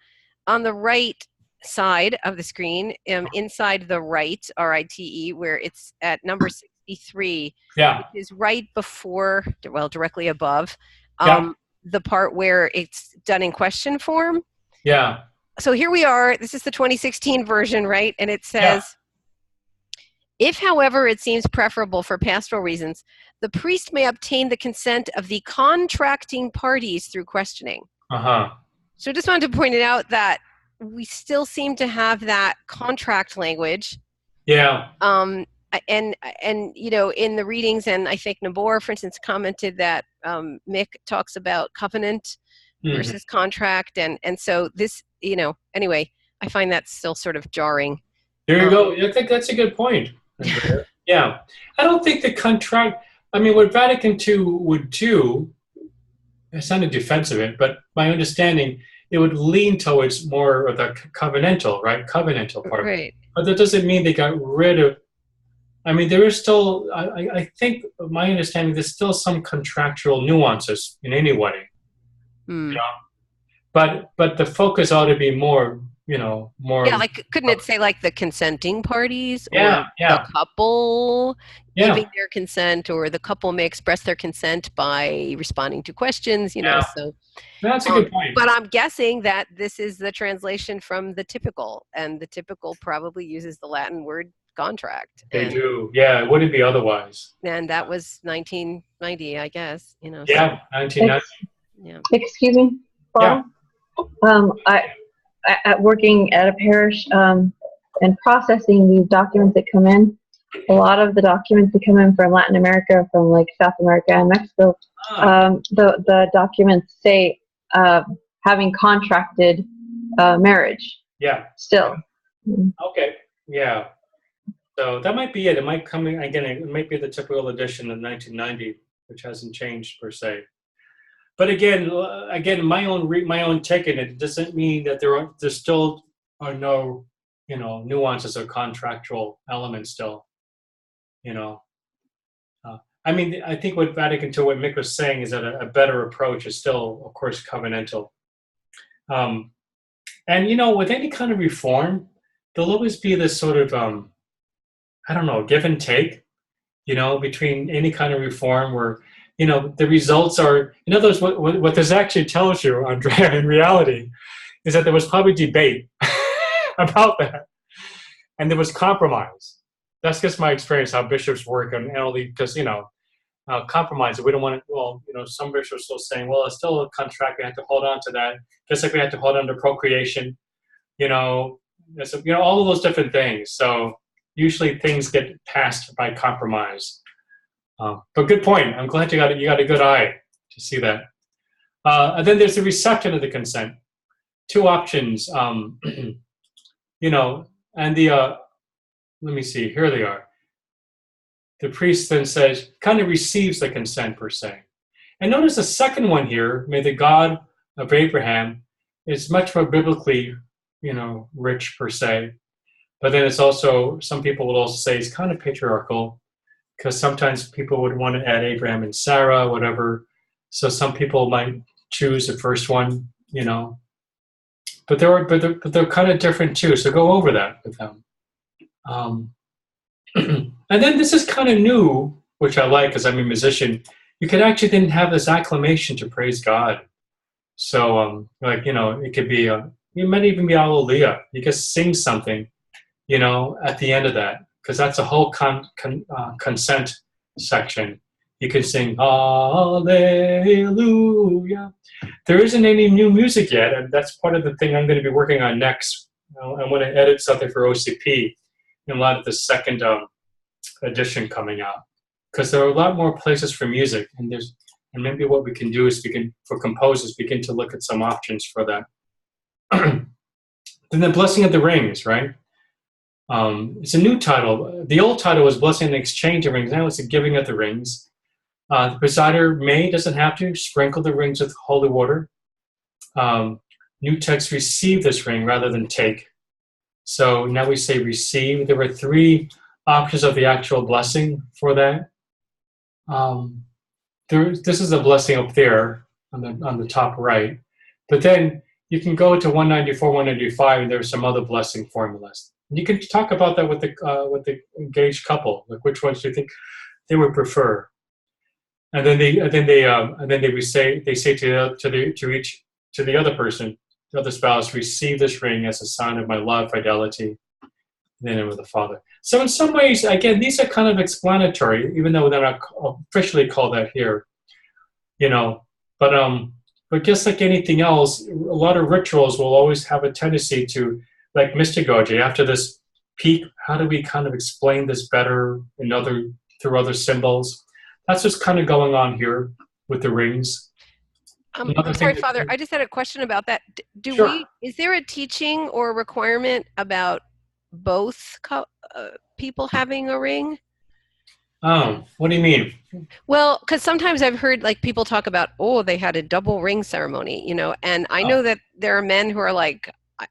the right side of the screen, inside the right, RITE, where it's at number 63, which is right before, directly above, the part where it's done in question form. Yeah. so here we are. This is the 2016 version, right? And it says, if, however, it seems preferable for pastoral reasons, the priest may obtain the consent of the contracting parties through questioning. So I just wanted to point it out that we still seem to have that contract language. Yeah. And you know, in the readings, and I think Nabor, for instance, commented that Mick talks about covenant versus contract, and so this, you know, anyway, I find that still sort of jarring. There you go. I think that's a good point. Yeah. I don't think the contract, I mean, what Vatican II would do, it's not a defense of it, but my understanding, it would lean towards more of the covenantal, right? Covenantal part. Right. But that doesn't mean they got rid of, I mean, there is still, I think, my understanding, there's still some contractual nuances in any wedding. You know? But the focus ought to be more, you know, more. Yeah, like, couldn't it say like the consenting parties, or the couple giving their consent, or the couple may express their consent by responding to questions, you know, so. That's a good point. But I'm guessing that this is the translation from the typical, and the typical probably uses the Latin word contract. They do, yeah. It wouldn't be otherwise. And that was 1990, I guess. You know. Yeah, 1990. Yeah. Excuse me, Paul? I working at a parish and processing these documents that come in. A lot of the documents that come in from Latin America, from like South America and Mexico, the documents say having contracted marriage. Yeah. Still. Okay. Yeah. So that might be it. It might come in, again, it might be the typical edition of 1990, which hasn't changed per se. But again, my own take in it doesn't mean that there still are no, you know, nuances or contractual elements still, you know. I mean, I think what Vatican II, what Mick was saying, is that a better approach is still, of course, covenantal. And, you know, with any kind of reform, there'll always be this sort of, I don't know, give and take, you know, between any kind of reform where, you know, the results are, in other words, what this actually tells you, Andrea, in reality, is that there was probably debate about that. And there was compromise. That's just my experience, how bishops work, and only because, you know, compromise. We don't want to, well, you know, some bishops are still saying, well, it's still a contract. We have to hold on to that. Just like we have to hold on to procreation, you know, all of those different things. So usually things get passed by compromise. But good point. I'm glad you got a good eye to see that. And then there's the reception of the consent. Two options. You know, and the let me see. Here they are. The priest then says, kind of receives the consent per se. And notice the second one here. May the God of Abraham is much more biblically, you know, rich per se. But then it's also, some people will also say it's kind of patriarchal, because sometimes people would want to add Abraham and Sarah, whatever. So some people might choose the first one, you know. But they're kind of different too. So go over that with them. And then this is kind of new, which I like because I'm a musician. You could actually then have this acclamation to praise God. So like, you know, it could be it might even be Hallelujah. You just sing something, you know, at the end of that, because that's a whole consent section. You can sing Hallelujah. There isn't any new music yet, and that's part of the thing I'm going to be working on next. I want to edit something for OCP in light of the second edition coming out, because there are a lot more places for music, and maybe what we can do is for composers, begin to look at some options for that. Then the blessing of the rings, right? It's a new title. The old title was Blessing and Exchange of Rings. Now it's the Giving of the Rings. The presider doesn't have to, sprinkle the rings with holy water. New text, receive this ring rather than take. So now we say receive. There were three options of the actual blessing for that. This is a blessing up there on the top right. But then you can go to 194, 195, and there's some other blessing formulas. And you can talk about that with the engaged couple. Like, which ones do you think they would prefer? And then they say to the other person, the other spouse, receive this ring as a sign of my love, fidelity, in the name of the Father. So in some ways, again, these are kind of explanatory, even though they're not officially called that here, you know. But just like anything else, a lot of rituals will always have a tendency to, like mystagogy, after this peak, how do we kind of explain this better through other symbols? That's what's kind of going on here with the rings. I'm sorry, Father, I just had a question about that. Sure. Is there a teaching or requirement about both people having a ring? Oh, what do you mean? Well, because sometimes I've heard like people talk about, oh, they had a double ring ceremony, you know, and I know that there are men who are like,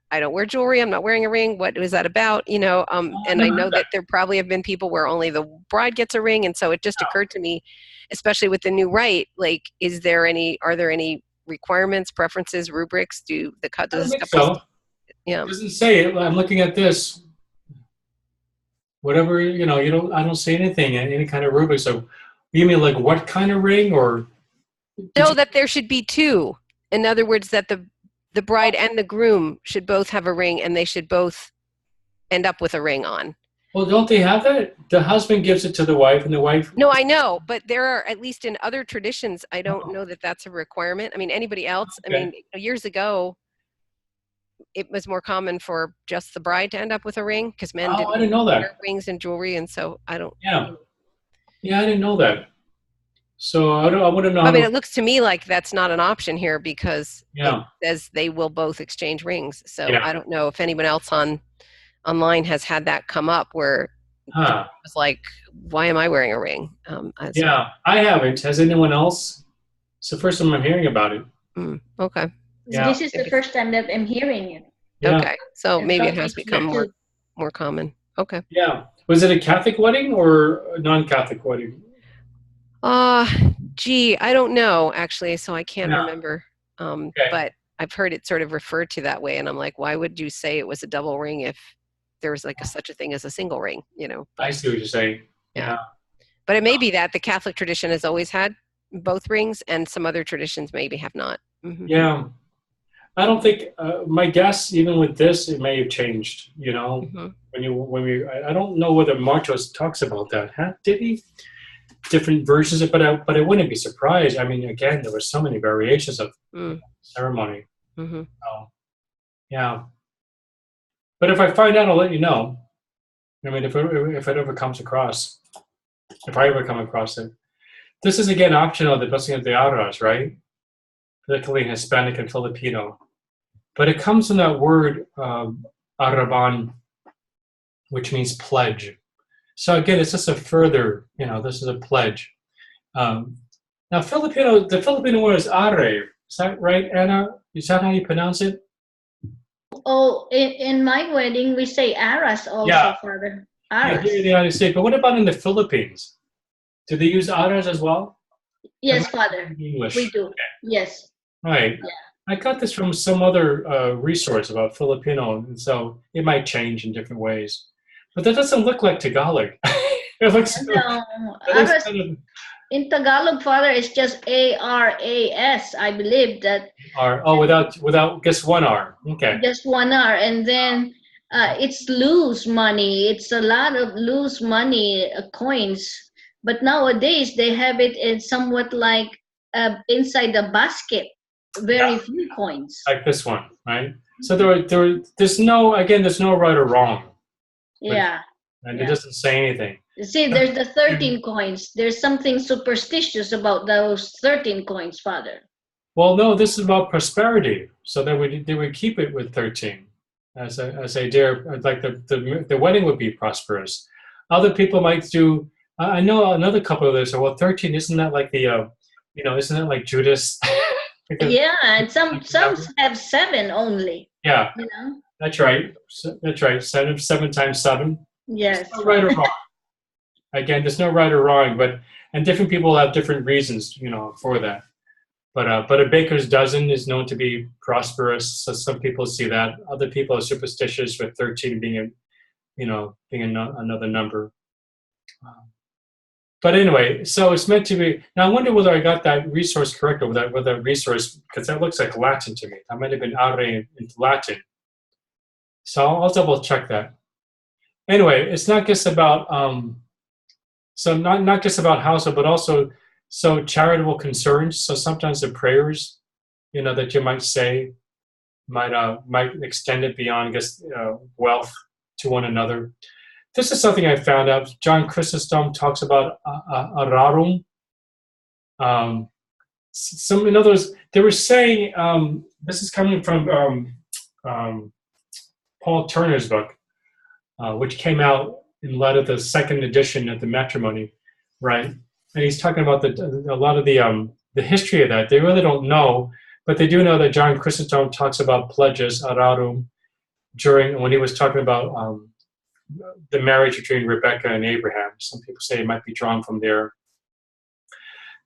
I don't wear jewelry, I'm not wearing a ring, what is that about, you know, and I know that there probably have been people where only the bride gets a ring, and so it just occurred to me, especially with the new rite, like, are there any requirements, preferences, rubrics? Does this couple? So. Yeah. It doesn't say it. I'm looking at this. Whatever, you know, I don't see anything, any kind of rubric. So you mean like what kind of ring, or? No, that there should be two. In other words, that the bride and the groom should both have a ring, and they should both end up with a ring on. Well, don't they have that? The husband gives it to the wife, and the wife... No, I know, but there are, at least in other traditions, I don't know that that's a requirement. I mean, anybody else, okay. I mean, years ago, it was more common for just the bride to end up with a ring, because men didn't know that. Wear rings and jewelry, and so I don't... Yeah, I didn't know that. So I wouldn't know. I mean, it looks to me like that's not an option here, because it says they will both exchange rings. So I don't know if anyone else online has had that come up where it's like, why am I wearing a ring? I haven't. Has anyone else? It's the first time I'm hearing about it. Okay. Yeah. This is the first time that I'm hearing it. Yeah. Okay. So maybe it has become more common. Okay. Yeah. Was it a Catholic wedding or a non-Catholic wedding? I don't know, actually, so I can't remember. But I've heard it sort of referred to that way, and I'm like, why would you say it was a double ring if there was like such a thing as a single ring, you know? But, I see what you're saying. Yeah. But it may be that the Catholic tradition has always had both rings, and some other traditions maybe have not. Mm-hmm. Yeah. I don't think, my guess, even with this, it may have changed, you know? Mm-hmm. I don't know whether Martos talks about that. Did he? Different versions of it, but I wouldn't be surprised. I mean, again, there were so many variations of ceremony. Mm-hmm. Yeah. But if I find out, I'll let you know. I mean, if it ever comes across, if I ever come across it. This is, again, optional, the blessing of the Arras, right? Particularly in Hispanic and Filipino. But it comes from that word, araban, which means pledge. So again, it's just a further, this is a pledge. Now, the Filipino word is are. Is that right, Anna? Is that how you pronounce it? Oh, in my wedding, we say aras also, Father. Aras. Yeah, here in the United States. But what about in the Philippines? Do they use aras as well? Yes, Father. English. We do. Okay. Yes. Right. Yeah. I got this from some other resource about Filipino, and so it might change in different ways. But that doesn't look like Tagalog. It looks aras, in Tagalog, Father, it's just ARAS. I believe that. R. Oh, without just one R. Okay. Just one R, and then it's loose money. It's a lot of loose money coins. But nowadays they have it in somewhat like inside the basket. Very few coins. Like this one, right? So there's no right or wrong. Yeah. And it doesn't say anything. See, there's the 13 coins. There's something superstitious about those 13 coins, Father. Well, no, this is about prosperity. So they would keep it with 13. As a dear, like the wedding would be prosperous. Other people might do. I know another couple of those. Well, 13 isn't that like the isn't that like Judas? Yeah, and some have 7 only. Yeah. You know. That's right. 7 times 7. Yes. There's no right or wrong. Again, there's no right or wrong, and different people have different reasons, for that. But a baker's dozen is known to be prosperous. So some people see that. Other people are superstitious with 13 being another number. But anyway, so it's meant to be. Now I wonder whether I got that resource correct, or whether that resource, because that looks like Latin to me. That might have been are into Latin. So I'll double check that. Anyway, it's not just about so not just about household, but also so charitable concerns. So sometimes the prayers, that you might say, might extend it beyond just wealth to one another. This is something I found out. John Chrysostom talks about ararum. In other words, they were saying, this is coming from Paul Turner's book, which came out in light of the second edition of the Matrimony, right? And he's talking about a lot of the history of that. They really don't know, but they do know that John Chrysostom talks about pledges, ararum, when he was talking about the marriage between Rebecca and Abraham. Some people say it might be drawn from their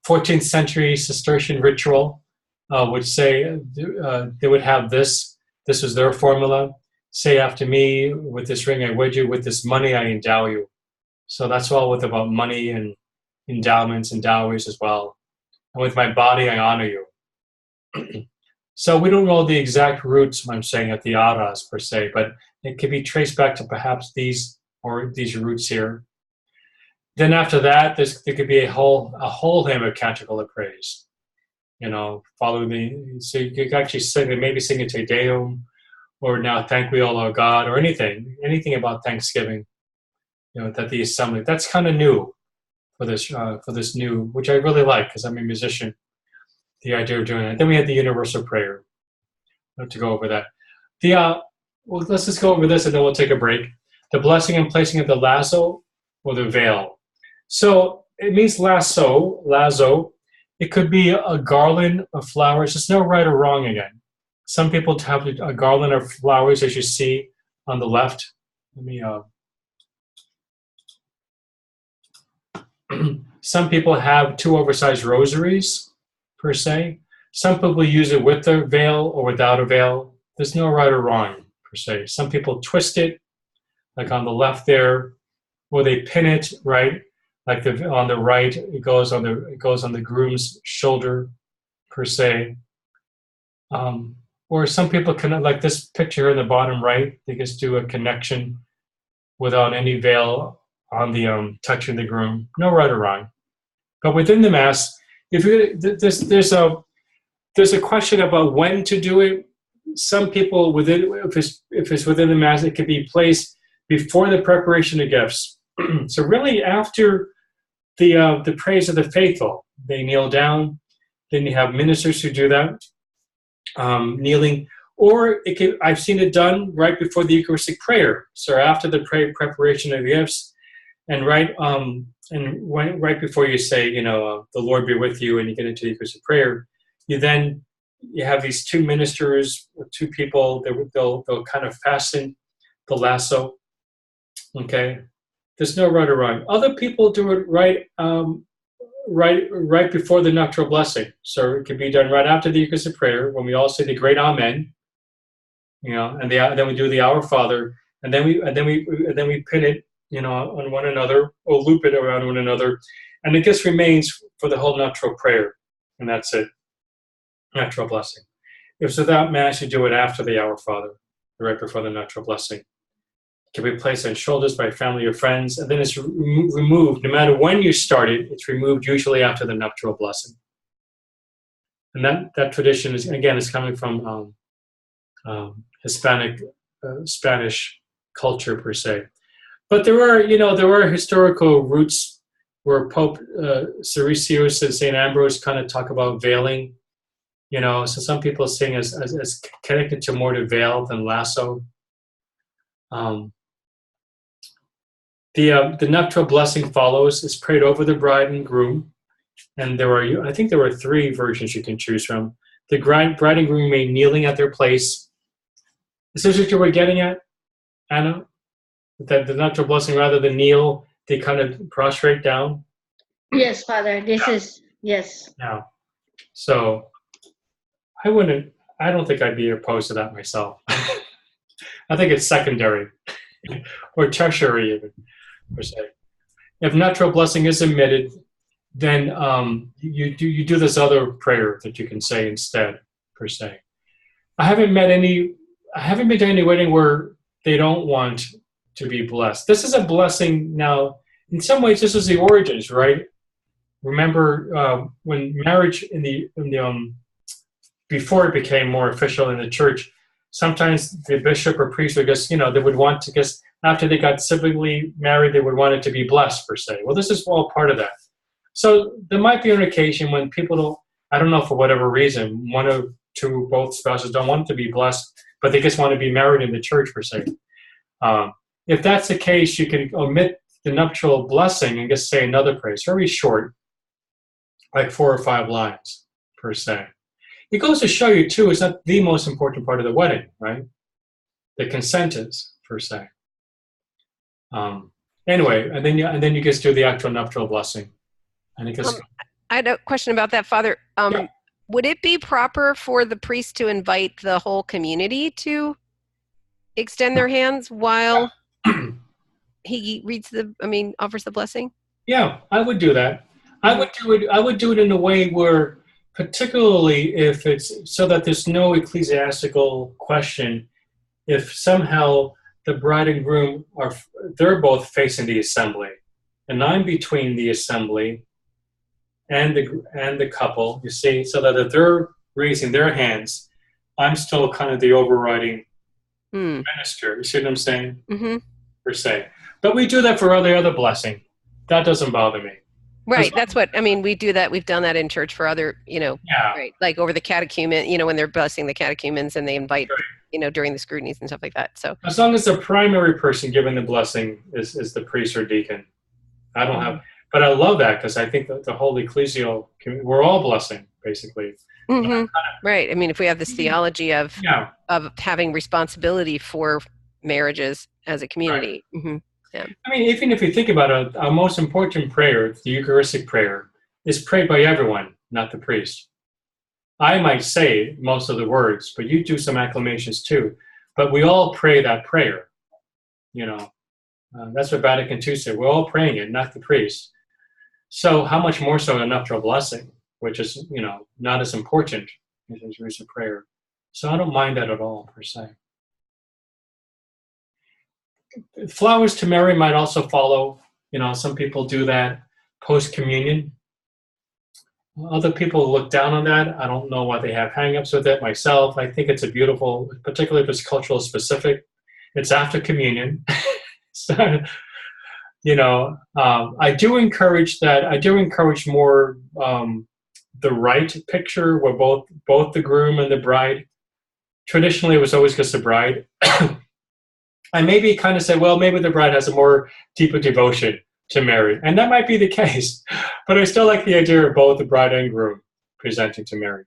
14th century Cistercian ritual, which say they would have this. This was their formula. Say after me, with this ring I wed you, with this money I endow you. So that's all about money and endowments and dowries as well. And with my body I honor you. So we don't know the exact roots, I'm saying, at the aras per se, but it could be traced back to perhaps these roots here. Then after that, there could be a whole hymn of canticle of praise. So you could actually sing, maybe sing a Te Deum, or now thank we all our God, or anything about Thanksgiving. That the assembly, that's kind of new for this new, which I really like because I'm a musician. The idea of doing that. Then we had the universal prayer. I have to go over that. Well, let's just go over this and then we'll take a break. The blessing and placing of the lazo or the veil. So it means lazo. It could be a garland of flowers. There's no right or wrong again. Some people have a garland of flowers, as you see on the left. Let me. Some people have 2 oversized rosaries, per se. Some people use it with a veil or without a veil. There's no right or wrong, per se. Some people twist it, like on the left there, or they pin it, right? Like on the right, it goes on the groom's shoulder, per se. Or some people can, like this picture in the bottom right, they just do a connection without any veil on the touching the groom. No right or wrong. But within the Mass, there's a question about when to do it. Some people if it's within the Mass, it could be placed before the preparation of gifts. So really after the praise of the faithful, they kneel down. Then you have ministers who do that, kneeling. Or I've seen it done right before the Eucharistic prayer. So after the preparation of gifts, and right before you say, the Lord be with you, and you get into the Eucharistic prayer, you have these 2 ministers, 2 people. They'll kind of fasten the lasso. Okay, there's no right or wrong. Other people do it right before the nuptial blessing. So it can be done right after the Eucharistic prayer when we all say the great Amen. And then we do the Our Father, and then we pin it, on one another, or loop it around one another, and it just remains for the whole nuptial prayer, and that's it. Nuptial blessing. If it's without Mass, you do it after the Our Father, right before the nuptial blessing. It can be placed on shoulders by family or friends, and then it's removed. No matter when you start it, it's removed usually after the nuptial blessing. And that tradition is coming from Hispanic, Spanish culture per se. But there are historical roots where Pope Siricius and St. Ambrose kind of talk about veiling. So some people sing as connected to more to veil than lasso. The nuptial blessing follows. It's prayed over the bride and groom, and I think there were 3 versions you can choose from. The bride and groom remain kneeling at their place. Is this what you were getting at, Anna? That the nuptial blessing, rather than kneel, they kind of prostrate down? Yes, Father. Yes. Now, so I don't think I'd be opposed to that myself. I think it's secondary or tertiary even, per se. If nuptial blessing is omitted, then you do this other prayer that you can say instead, per se. I haven't been to any wedding where they don't want to be blessed. This is a blessing now. In some ways, this is the origins, right? Remember when marriage before it became more official in the church, sometimes the bishop or priest would just, they would want to just, after they got civilly married, they would want it to be blessed, per se. Well, this is all part of that. So there might be an occasion when people I don't know, for whatever reason, one or two, both spouses don't want it to be blessed, but they just want to be married in the church, per se. If that's the case, you can omit the nuptial blessing and just say another prayer. It's very short, like 4 or 5 lines, per se. It goes to show you, too, it's not the most important part of the wedding, right? The consent is, per se. Anyway, and then you just do the actual nuptial blessing. And it gets, I had a question about that, Father. Yeah. Would it be proper for the priest to invite the whole community to extend their hands while he offers the blessing? Yeah, I would do that. I would do it in a way where, particularly if it's so that there's no ecclesiastical question, if somehow the bride and groom they're both facing the assembly, and I'm between the assembly and the couple, you see, so that if they're raising their hands, I'm still kind of the overriding minister. You see what I'm saying? Mm-hmm. Per se. But we do that for other blessing. That doesn't bother me. Right. That's what, we do that. We've done that in church for other, right. Like over the catechumen, when they're blessing the catechumens and they invite, during the scrutinies and stuff like that. So as long as the primary person giving the blessing is the priest or deacon, I don't have, but I love that because I think that the whole ecclesial, we're all blessing, basically. Mm-hmm. Right. If we have this theology of having responsibility for marriages as a community. Right. Mm-hmm. Yeah. Even if you think about it, our most important prayer, the Eucharistic prayer, is prayed by everyone, not the priest. I might say most of the words, but you do some acclamations too. But we all pray that prayer. That's what Vatican II said. We're all praying it, not the priest. So how much more so a nuptial blessing, which is, not as important as recent prayer. So I don't mind that at all, per se. Flowers to Mary might also follow. Some people do that post-communion. Other people look down on that. I don't know why they have hang-ups with it myself. I think it's a beautiful, particularly if it's cultural specific. It's after communion. So, I do encourage that. I do encourage more the right picture where both the groom and the bride. Traditionally, it was always just the bride. I maybe kind of say, well, maybe the bride has a more deeper devotion to Mary. And that might be the case. But I still like the idea of both the bride and groom presenting to Mary.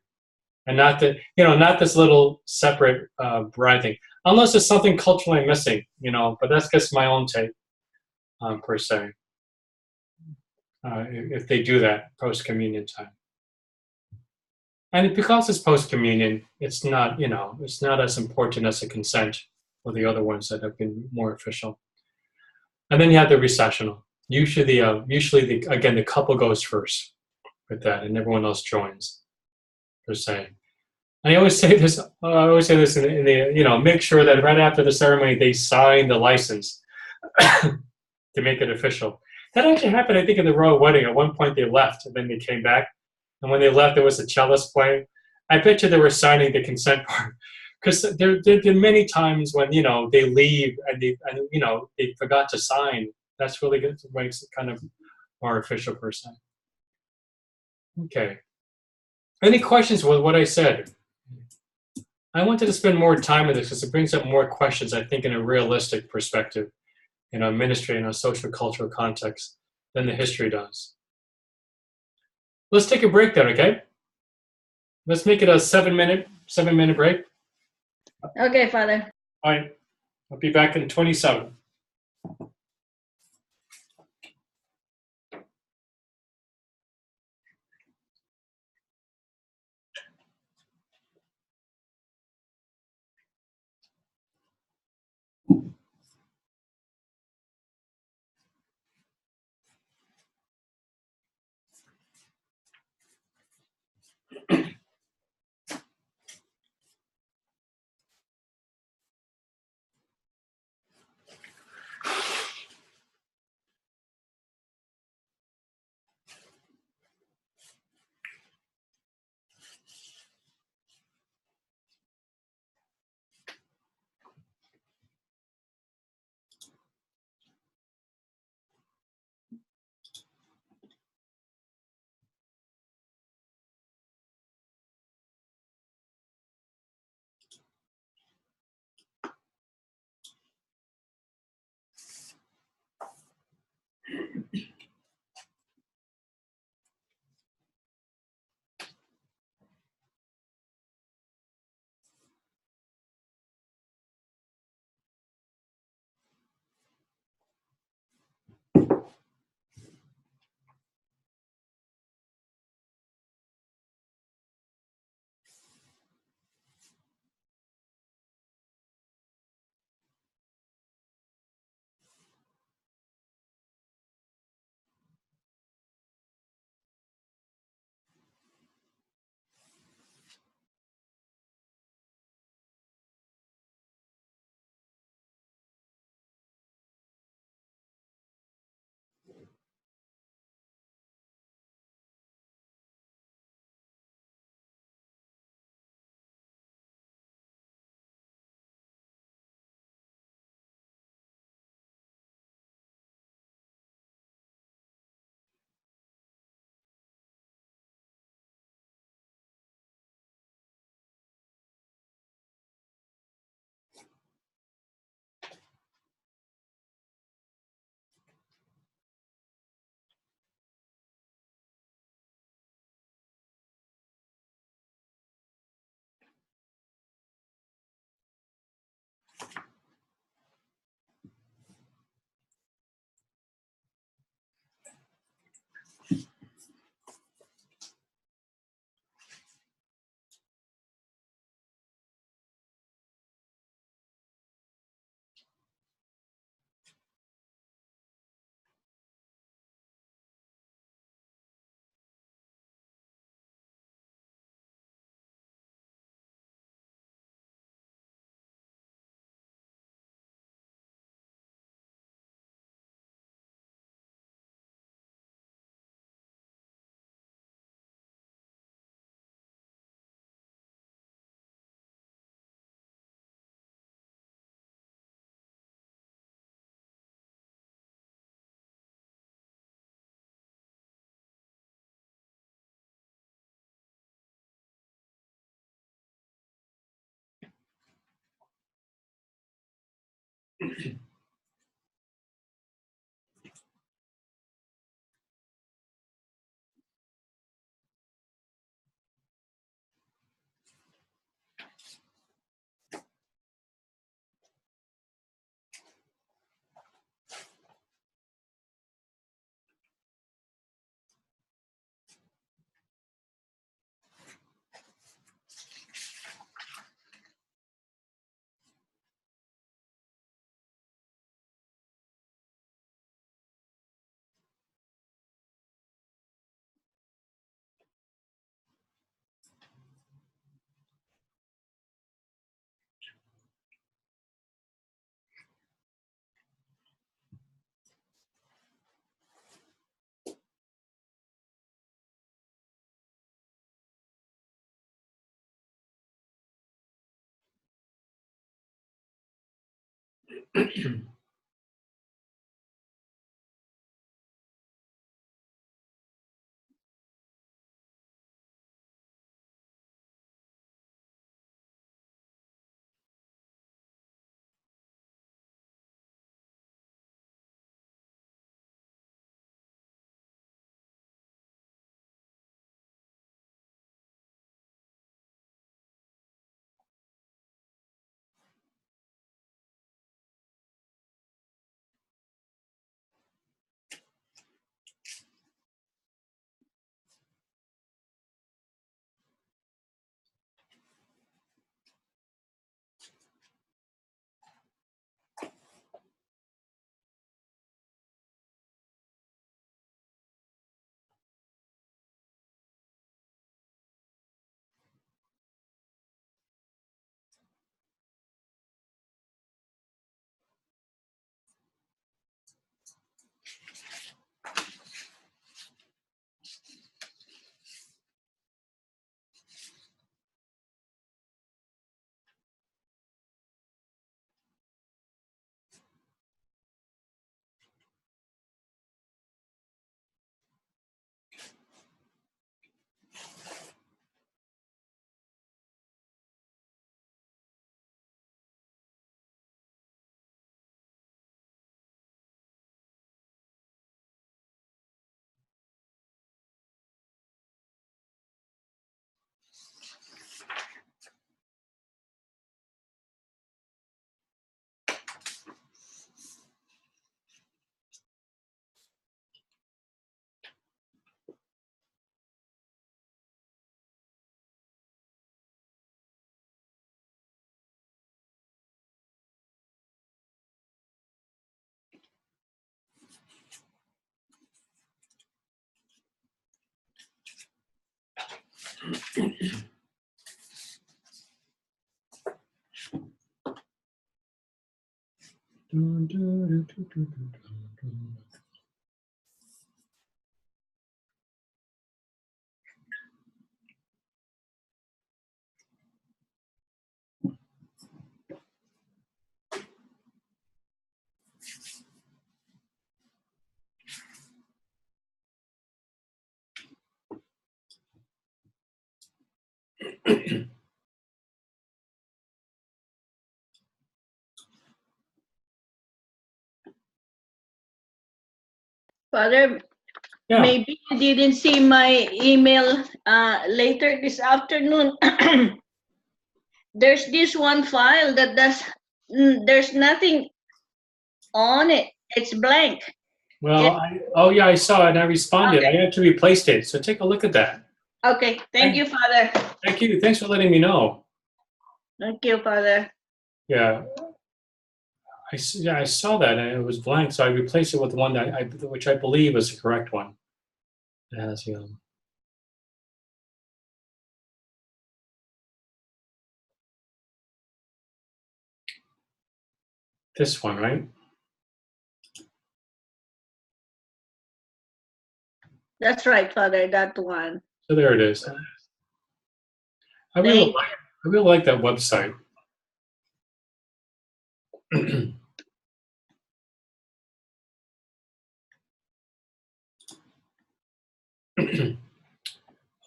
And not that, not this little separate bride thing. Unless there's something culturally missing, but that's just my own take, per se. If they do that post-communion time. And because it's post-communion, it's not, it's not as important as the consent or the other ones that have been more official. And then you have the recessional. Usually, again, the couple goes first with that, and everyone else joins, per se. And I always say this. In the make sure that right after the ceremony they sign the license to make it official. That actually happened, I think, in the royal wedding. At one point, they left, and then they came back. And when they left, there was a cellist playing. I bet you they were signing the consent part. Because there've been many times when they leave and they forgot to sign. That's really good. It makes it kind of more official, per se. Okay. Any questions with what I said? I wanted to spend more time with this because it brings up more questions, I think, in a realistic perspective, in a ministry, in a social cultural context, than the history does. Let's take a break then, okay? Let's make it a 7-minute break. Okay, Father. All right. I'll be back in 27. Father, Yeah. maybe you didn't see my email later this afternoon. There's this one file that there's nothing on it. It's blank. Well, oh yeah, I saw it and I responded. Okay. I actually replaced it. So take a look at that. Okay. Thank you, Father. Thank you. Thanks for letting me know. Thank you, Father. Yeah. I saw that and it was blank, so I replaced it with the one which I believe is the correct one. It has, this one, right? That's right, Father. That one. So there it is. I really like that website.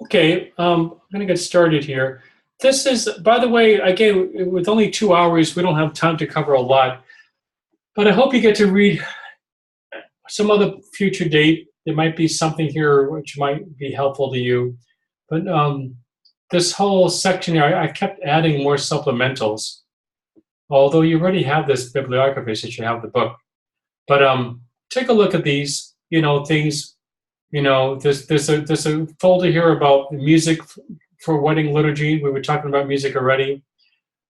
Okay, I'm going to get started here. This is, by the way, with only 2 hours, we don't have time to cover a lot. But I hope you get to read some other future date. There might be something here which might be helpful to you. But this whole section here, I kept adding more supplementals. Although you already have this bibliography since you have the book. But take a look at these, things, there's a folder here about music for wedding liturgy. We were talking about music already.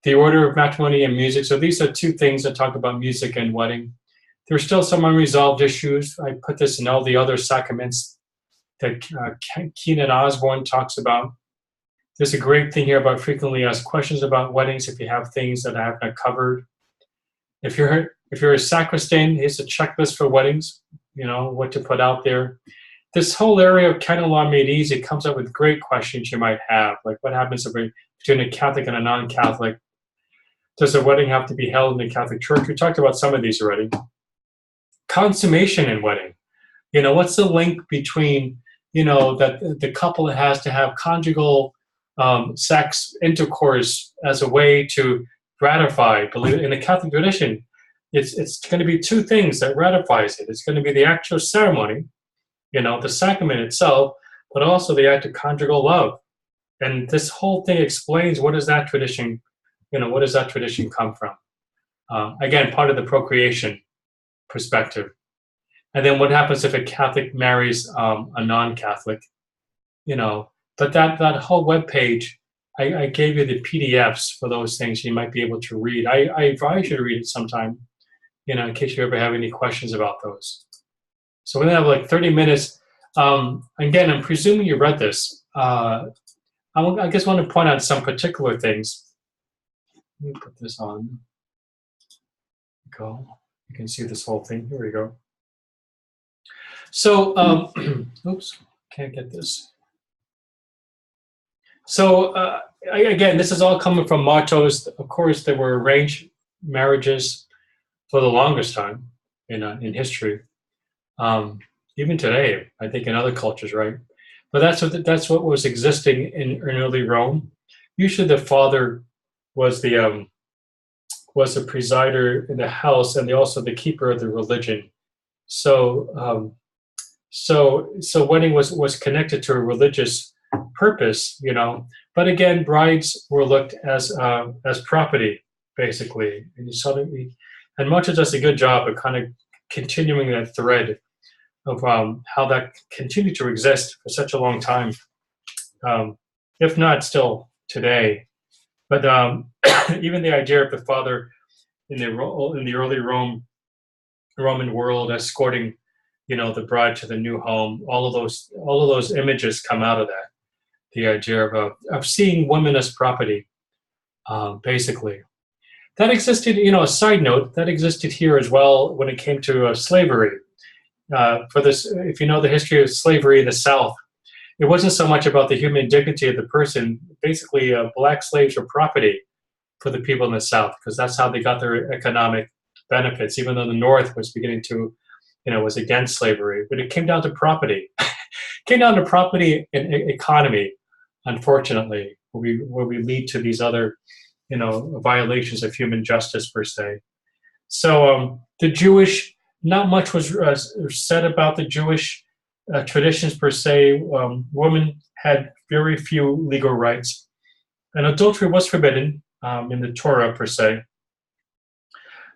The order of matrimony and music. So these are two things that talk about music and wedding. There's still some unresolved issues. I put this in all the other sacraments that Keenan Osborne talks about. There's a great thing here about frequently asked questions about weddings if you have things that I have not covered. If you're a sacristan, here's a checklist for weddings, what to put out there. This whole area of canon law made easy comes up with great questions you might have, like what happens between a Catholic and a non-Catholic? Does a wedding have to be held in the Catholic Church? We talked about some of these already. Consummation in wedding. What's the link between, that the couple has to have conjugal sex intercourse as a way to ratify? In the Catholic tradition, it's going to be two things that ratifies it. It's going to be the actual ceremony, the sacrament itself, but also the act of conjugal love. And this whole thing explains what does that tradition come from? Again, part of the procreation perspective. And then what happens if a Catholic marries a non-Catholic? But that whole webpage, I gave you the PDFs for those things you might be able to read. I advise you to read it sometime, in case you ever have any questions about those. So we're gonna have like 30 minutes. Again, I'm presuming you read this. I just want to point out some particular things. Let me put this on. Go. You can see this whole thing. Here we go. So, oops, can't get this. So, again, this is all coming from Martos. Of course, there were arranged marriages for the longest time in history. Even today, I think in other cultures, right? But that's what was existing in early Rome. Usually, the father was the presider in the house, and also the keeper of the religion. So wedding was connected to a religious purpose, But again, brides were looked as property, basically. And Marta does a good job of kind of continuing that thread of how that continued to exist for such a long time, if not still today. But even the idea of the father in the early Roman world escorting, the bride to the new home, all of those images come out of that. The idea of seeing women as property, basically. That existed, a side note, that existed here as well when it came to slavery. For this, if you know the history of slavery in the South, it wasn't so much about the human dignity of the person. Basically, black slaves were property for the people in the South, because that's how they got their economic benefits, even though the North was beginning to, was against slavery. But it came down to property. It came down to property and economy, unfortunately, where we lead to these other, violations of human justice, per se. So the Jewish, not much was said about the Jewish traditions, per se. Women had very few legal rights. And adultery was forbidden in the Torah, per se.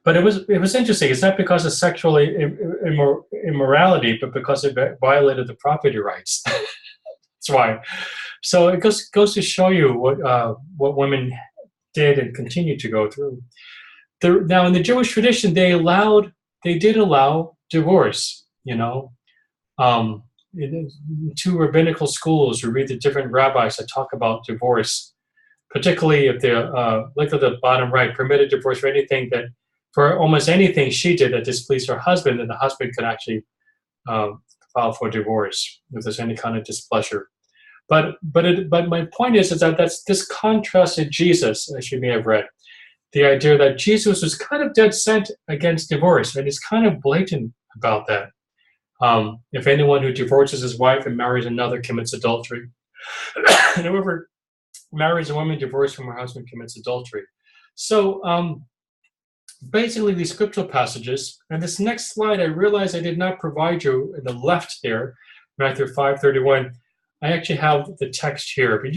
But it was interesting. It's not because of sexual immorality, but because it violated the property rights. That's why. So it goes to show you what women did and continue to go through. Now, in the Jewish tradition, they did allow divorce. In two rabbinical schools, you read the different rabbis that talk about divorce, particularly if they're look at the bottom right, permitted divorce for almost anything she did that displeased her husband, and the husband could actually file for divorce if there's any kind of displeasure. But my point is that this contrasted Jesus, as you may have read, the idea that Jesus was kind of dead set against divorce, and he's kind of blatant about that. If anyone who divorces his wife and marries another commits adultery, and whoever marries a woman divorced from her husband commits adultery. So basically these scriptural passages. And this next slide, I realized I did not provide you in the left there, Matthew 5:31. I actually have the text here, but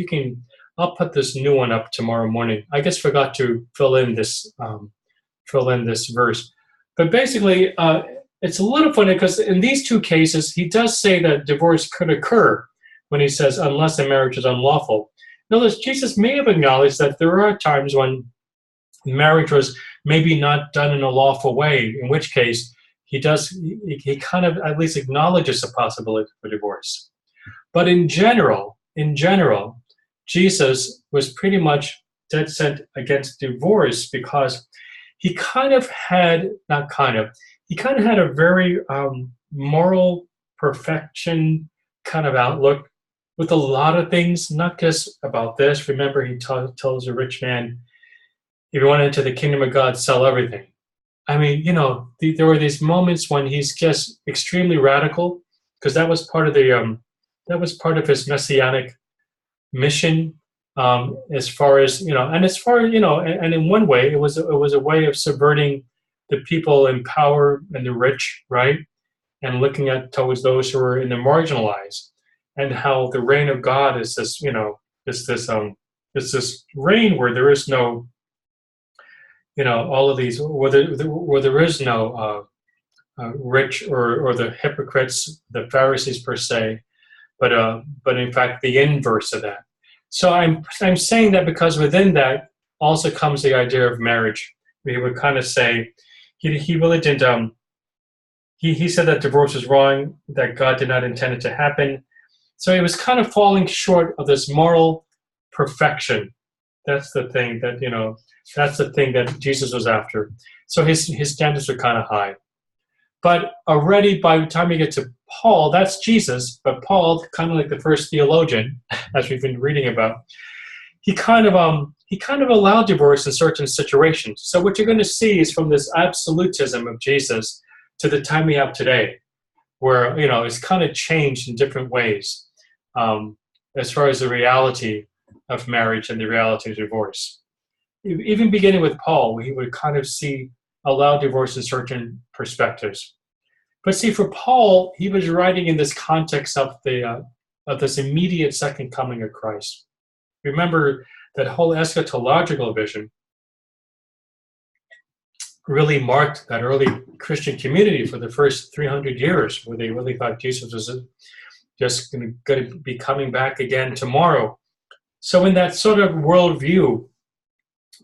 I'll put this new one up tomorrow morning. I just forgot to fill in this verse. But basically, it's a little funny because in these two cases, he does say that divorce could occur when he says, unless a marriage is unlawful. In other words, Jesus may have acknowledged that there are times when marriage was maybe not done in a lawful way, in which case he kind of at least acknowledges the possibility for divorce. But in general, Jesus was pretty much dead set against divorce because he kind of had a very moral perfection kind of outlook with a lot of things, not just about this. Remember, he tells a rich man, if you want into the kingdom of God, sell everything. I mean, there were these moments when he's just extremely radical, because that was part of his messianic mission. As far as and in one way, it was a way of subverting the people in power and the rich, right, and looking towards those who are in the marginalized, and how the reign of God is this, this reign where there is no, all of these, where there is no rich or the hypocrites, the Pharisees per se, but in fact the inverse of that. So I'm saying that because within that also comes the idea of marriage. He would kind of say he really didn't. He said that divorce was wrong, that God did not intend it to happen. So he was kind of falling short of this moral perfection. That's the thing that Jesus was after. So his standards were kind of high. But already by the time you get to Paul, that's Jesus, but Paul, kind of like the first theologian, as we've been reading about, he kind of allowed divorce in certain situations. So what you're going to see is from this absolutism of Jesus to the time we have today, where it's kind of changed in different ways, as far as the reality of marriage and the reality of divorce. Even beginning with Paul, he would kind of allow divorce in certain perspectives. But see, for Paul, he was writing in this context of this immediate second coming of Christ. Remember that whole eschatological vision really marked that early Christian community for the first 300 years, where they really thought Jesus was just going to be coming back again tomorrow. So in that sort of worldview,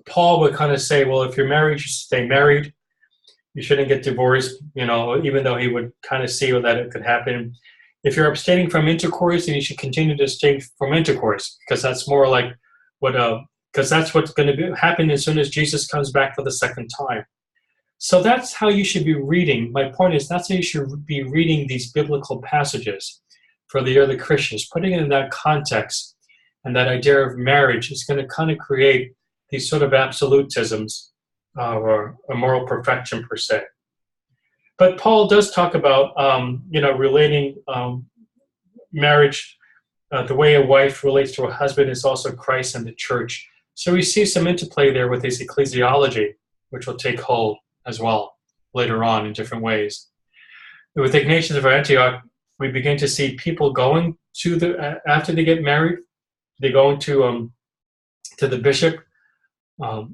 Paul would kind of say, well, if you're married, you should stay married. You shouldn't get divorced, even though he would kind of see that it could happen. If you're abstaining from intercourse, then you should continue to abstain from intercourse, because that's more like because that's what's going to happen as soon as Jesus comes back for the second time. So that's how you should be reading. My point is, that's how you should be reading these biblical passages for the early Christians, putting it in that context. And that idea of marriage is going to kind of create these sort of absolutisms or a moral perfection per se. But Paul does talk about, relating marriage, the way a wife relates to her husband is also Christ and the church. So we see some interplay there with his ecclesiology, which will take hold as well later on in different ways. With Ignatius of Antioch, we begin to see people going to after they get married, they go to the bishop,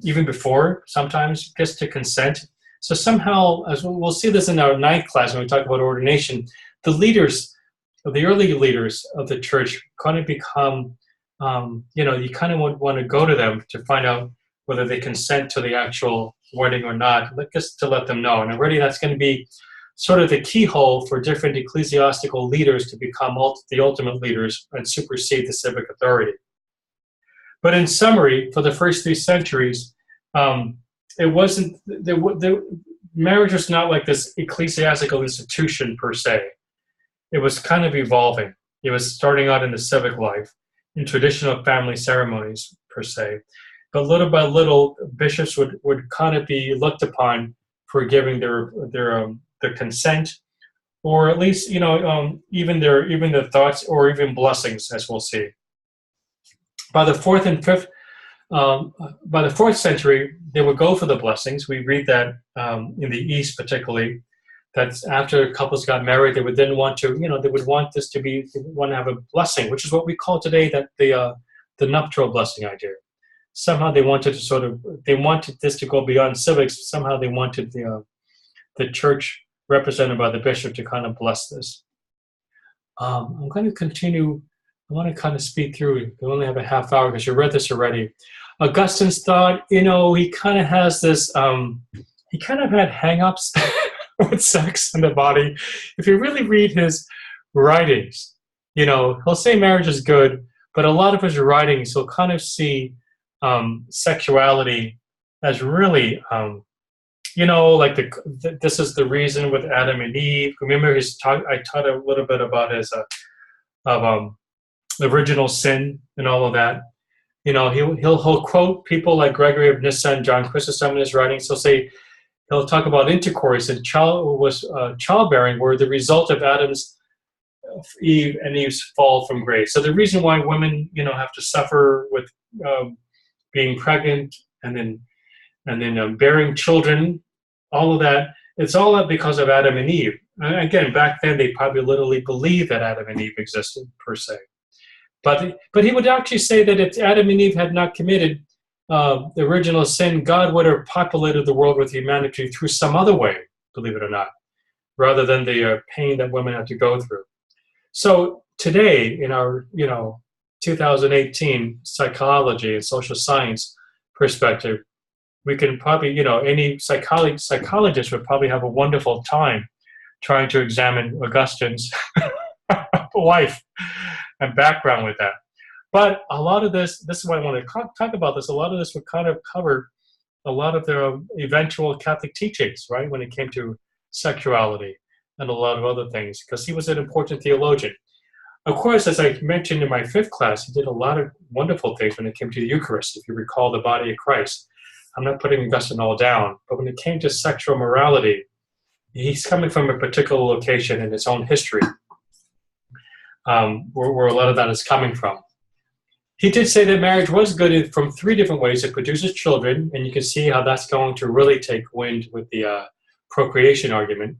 even before, sometimes, just to consent. So somehow, as we'll see this in our 9th class when we talk about ordination, the early leaders of the church kind of become, you kind of want to go to them to find out whether they consent to the actual wedding or not, just to let them know. And already that's going to be sort of the keyhole for different ecclesiastical leaders to become the ultimate leaders and supersede the civic authority. But in summary, for the first 3 centuries, it wasn't the marriage was not like this ecclesiastical institution per se. It was kind of evolving. It was starting out in the civic life, in traditional family ceremonies per se. But little by little, bishops would kind of be looked upon for giving their consent, or at least even their thoughts or even blessings, as we'll see. By the 4th and 5th by the 4th century, they would go for the blessings. We read that in the East, particularly, that after couples got married, they would then want to, they would want this to be, they would want to have a blessing, which is what we call today that the nuptial blessing idea. Somehow they wanted to they wanted this to go beyond civics. Somehow they wanted the church represented by the bishop to kind of bless this. I'm going to continue. I want to kind of speed through. We only have a half hour because you read this already. Augustine's thought, he kind of has this, he kind of had hang-ups with sex and the body. If you really read his writings, he'll say marriage is good, but a lot of his writings, he'll kind of see sexuality as really, like this is the reason with Adam and Eve. Remember I taught a little bit about his, original sin and all of that. He'll quote people like Gregory of Nyssa and John Chrysostom in his writings. He'll talk about intercourse and childbearing were the result of Eve and Eve's fall from grace. So the reason why women, have to suffer with being pregnant and then bearing children, all of that, it's all because of Adam and Eve. And again, back then they probably literally believed that Adam and Eve existed per se. But he would actually say that if Adam and Eve had not committed the original sin, God would have populated the world with humanity through some other way, believe it or not, rather than the pain that women had to go through. So today, in our 2018 psychology and social science perspective, we can probably, any psychologist would probably have a wonderful time trying to examine Augustine's life and background with that. But a lot of this is why I want to talk about this, a lot of this would kind of cover a lot of the eventual Catholic teachings, right, when it came to sexuality and a lot of other things, because he was an important theologian. Of course, as I mentioned in my 5th class, he did a lot of wonderful things when it came to the Eucharist, if you recall the body of Christ. I'm not putting Augustine all down, but when it came to sexual morality, he's coming from a particular location in his own history, where a lot of that is coming from. He did say that marriage was good from 3 different ways. It produces children, and you can see how that's going to really take wind with the procreation argument.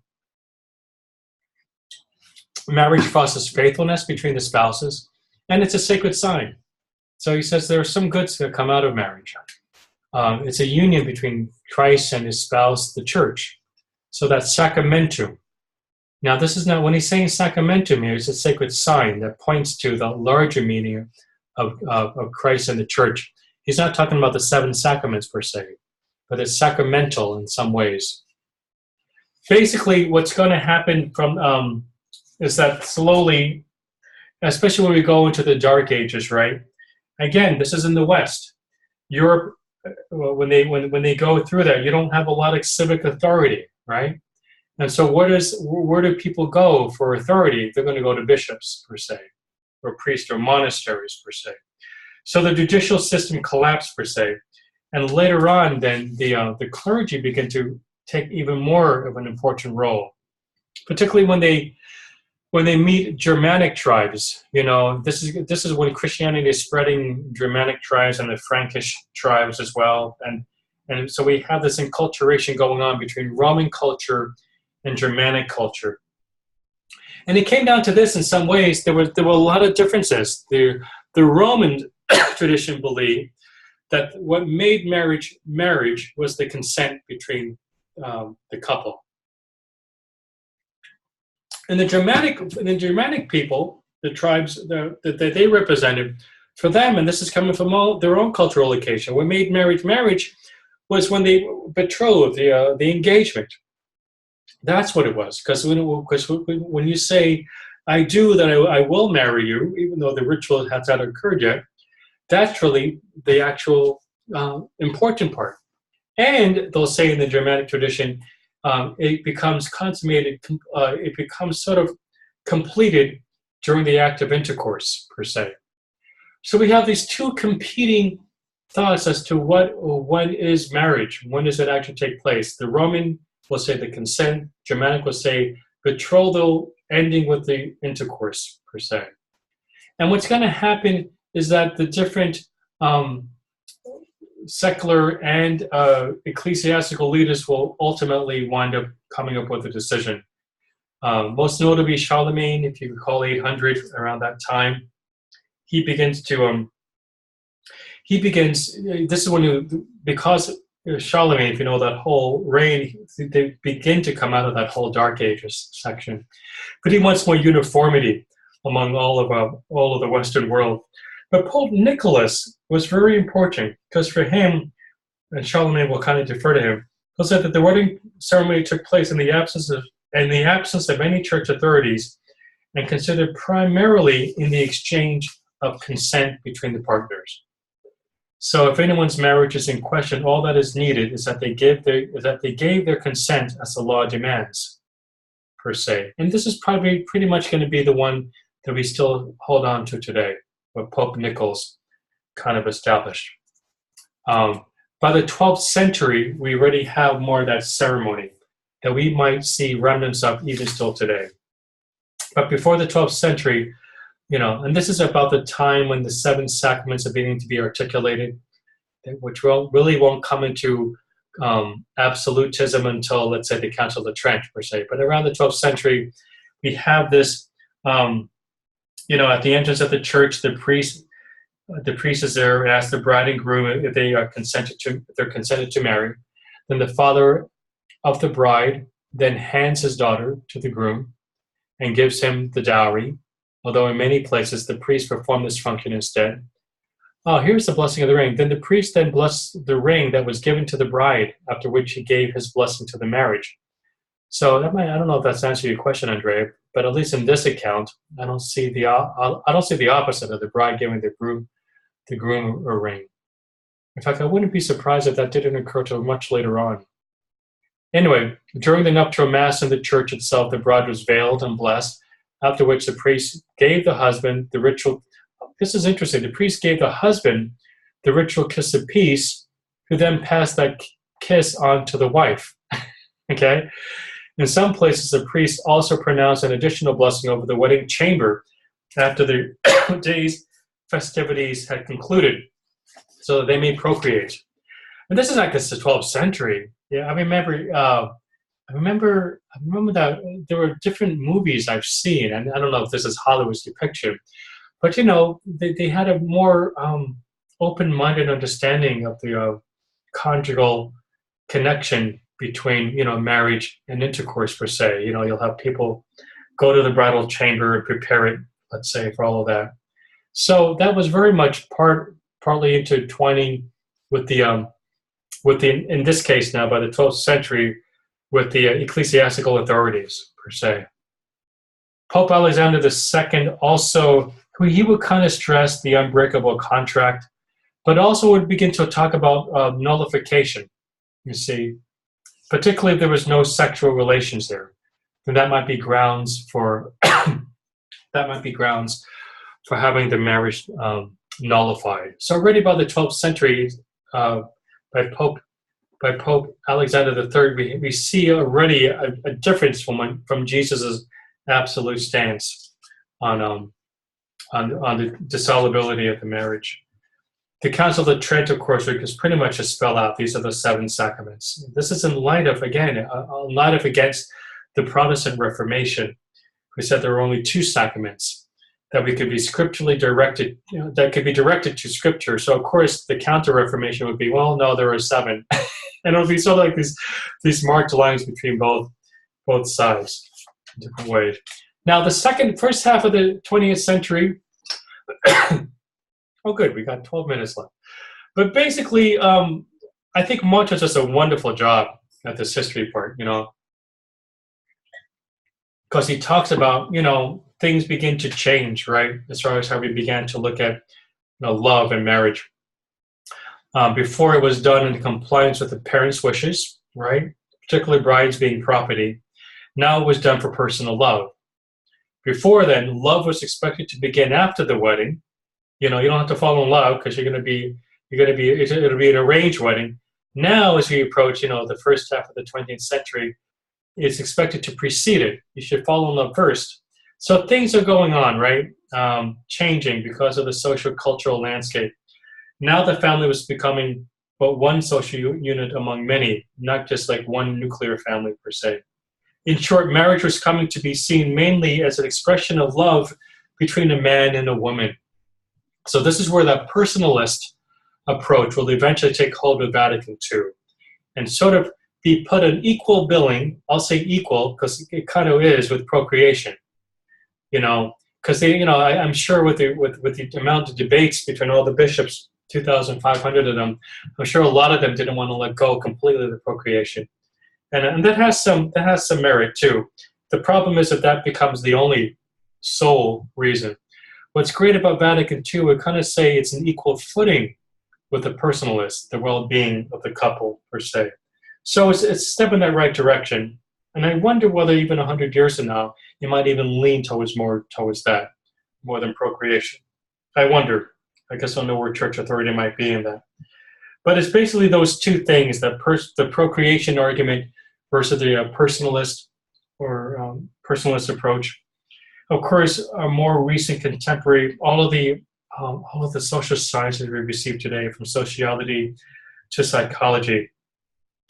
Marriage fosters faithfulness between the spouses, and it's a sacred sign. So he says there are some goods that come out of marriage. It's a union between Christ and his spouse, the church. So that's sacramentum. Now, this is not, when he's saying sacramentum here, it's a sacred sign that points to the larger meaning of Christ and the church. He's not talking about the 7 sacraments per se, but it's sacramental in some ways. Basically, what's going to happen from is that slowly, especially when we go into the Dark Ages, right? Again, this is in the West. Europe, when they go through that, you don't have a lot of civic authority, right? And so where do people go for authority? They're going to go to bishops, per se, or priests, or monasteries, per se. So the judicial system collapsed, per se. And later on, then, the clergy begin to take even more of an important role, particularly when they meet Germanic tribes. This is when Christianity is spreading, Germanic tribes and the Frankish tribes as well. And so we have this enculturation going on between Roman culture and Germanic culture. And it came down to this in some ways. There were a lot of differences. The Roman tradition believed that what made marriage was the consent between the couple. And the Germanic people, the tribes that they represented, for them, and this is coming from their own cultural location, what made marriage was when they betrothed, the engagement. That's what it was. Because when you say, I do, that I will marry you, even though the ritual has not occurred yet, that's really the actual important part. And they'll say in the Germanic tradition, it becomes consummated, it becomes sort of completed during the act of intercourse, per se. So we have these 2 competing thoughts as to when is marriage, when does it actually take place. The Roman will say the consent, Germanic will say betrothal ending with the intercourse, per se. And what's going to happen is that the different secular and ecclesiastical leaders will ultimately wind up coming up with a decision. Most notably Charlemagne, if you recall 800, around that time, this is when because Charlemagne, if you know that whole reign, they begin to come out of that whole Dark Ages section. But he wants more uniformity among all of the Western world. But Pope Nicholas was very important because for him, and Charlemagne will kind of defer to him, he'll say that the wedding ceremony took place in the absence of any church authorities and considered primarily in the exchange of consent between the partners. So if anyone's marriage is in question, all that is needed is that they gave their consent as the law demands, per se. And this is probably pretty much going to be the one that we still hold on to today, what Pope Nicholas kind of established. By the 12th century, we already have more of that ceremony that we might see remnants of even still today. But before the 12th century, and this is about the time when the 7 sacraments are beginning to be articulated, which really won't come into absolutism until, let's say, the Council of Trent, per se. But around the 12th century, we have this, at the entrance of the church, the priest is there and asks the bride and groom if they're consented to marry. Then the father of the bride then hands his daughter to the groom and gives him the dowry, although in many places the priest performed this function instead. Oh, here's the blessing of the ring. Then the priest then blessed the ring that was given to the bride, after which he gave his blessing to the marriage. So I don't know if that's answering your question, Andrea, but at least in this account, I don't see the opposite of the bride giving the groom a ring. In fact, I wouldn't be surprised if that didn't occur till much later on. Anyway, during the nuptial mass in the church itself, the bride was veiled and blessed, after which the priest gave the husband the ritual. This is interesting. The priest gave the husband the ritual kiss of peace, who then passed that kiss on to the wife. Okay? In some places, the priest also pronounced an additional blessing over the wedding chamber after the day's festivities had concluded, so that they may procreate. And this is like this the 12th century. Yeah, I remember that there were different movies I've seen, and I don't know if this is Hollywood's depiction, but they had a more open-minded understanding of the conjugal connection between marriage and intercourse, per se. You'll have people go to the bridal chamber and prepare it, let's say, for all of that. So that was very much partly intertwining with the in this case now by the 12th century with the ecclesiastical authorities, per se. Pope Alexander II also, he would kind of stress the unbreakable contract, but also would begin to talk about nullification, you see, particularly if there was no sexual relations there. Then that might be grounds for having the marriage nullified. So already by the 12th century, by Pope Alexander III, we see already a difference from Jesus's absolute stance on the dissolubility of the marriage. The Council of Trent, of course, was pretty much to spell out these are the 7 sacraments. This is in light of against the Protestant Reformation, who said there were only 2 sacraments that we could be scripturally directed, that could be directed to Scripture. So, of course, the Counter-Reformation would be, well, no, there are 7. And it would be sort of like these marked lines between both sides in different ways. Now, the first half of the 20th century, oh, good, we got 12 minutes left. But basically, I think Monta does a wonderful job at this history part, because he talks about, things begin to change, right? As far as how we began to look at love and marriage. Before it was done in compliance with the parents' wishes, right? Particularly brides being property. Now it was done for personal love. Before then, love was expected to begin after the wedding. You don't have to fall in love because it'll be an arranged wedding. Now, as we approach, the first half of the 20th century, it's expected to precede it. You should fall in love first. So things are going on, right? Changing because of the social cultural landscape. Now the family was but one social unit among many, not just like one nuclear family per se. In short, marriage was coming to be seen mainly as an expression of love between a man and a woman. So this is where that personalist approach will eventually take hold of Vatican II and sort of be put an equal billing. I'll say equal because it kind of is with procreation, because they, I'm sure with the amount of debates between all the bishops, 2,500 of them, I'm sure a lot of them didn't want to let go completely of the procreation, and that has some merit too. The problem is that becomes the only sole reason. What's great about Vatican II, we kind of say it's an equal footing with the personalist, the well-being of the couple per se. So it's a step in that right direction. And I wonder whether even 100 years from now, you might even lean towards that, more than procreation. I wonder. I guess I don't know where church authority might be in that. But it's basically those two things, the procreation argument versus the personalist or personalist approach. Of course, a more recent contemporary, all of the social sciences we receive today, from sociology to psychology,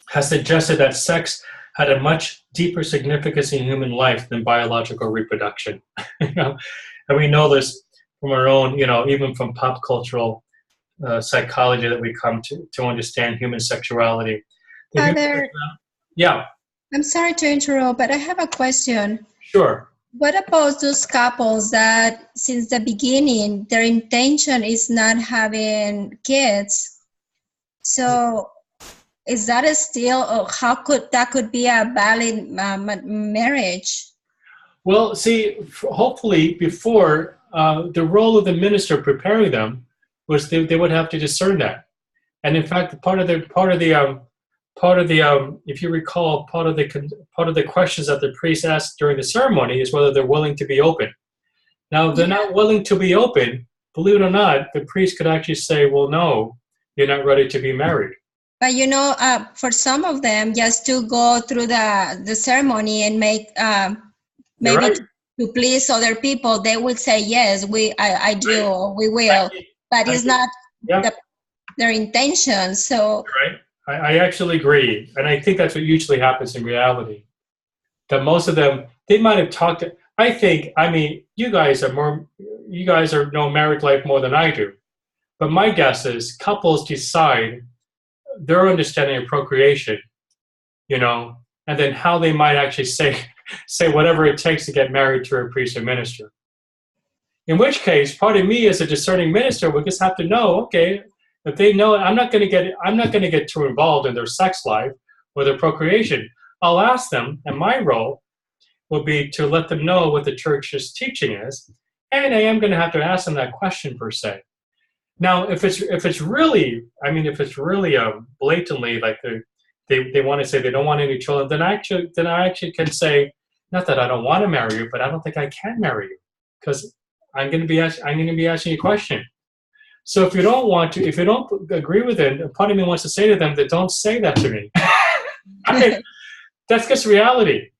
has suggested that sex had a much deeper significance in human life than biological reproduction. And we know this from our own, even from pop cultural psychology that we come to understand human sexuality. Father, yeah. I'm sorry to interrupt, but I have a question. Sure. What about those couples that since the beginning, their intention is not having kids? So is that still, how could that be a valid marriage? Well, see, hopefully before, the role of the minister preparing them was they would have to discern that. And in fact, part of the if you recall, part of the questions that the priest asked during the ceremony is whether they're willing to be open. Now, if they're not willing to be open, believe it or not, the priest could actually say, well, no, you're not ready to be married. But for some of them, just to go through the ceremony and make maybe right. to please other people, they will say yes, I do, or we will. But it's not their intention. So right. I actually agree, and I think that's what usually happens in reality. That most of them, they might have talked. You guys know marriage life more than I do, but my guess is couples decide their understanding of procreation, and then how they might actually say whatever it takes to get married to a priest or minister. In which case, part of me as a discerning minister would just have to know, okay, if they know I'm not going to get too involved in their sex life or their procreation. I'll ask them, and my role will be to let them know what the church's teaching is, and I am going to have to ask them that question per se. Now, if it's really blatantly like they want to say they don't want any children, then I actually can say, not that I don't want to marry you, but I don't think I can marry you because I'm going to be asking you a question. So if you don't agree with it, part of me wants to say to them that don't say that to me. That's just reality.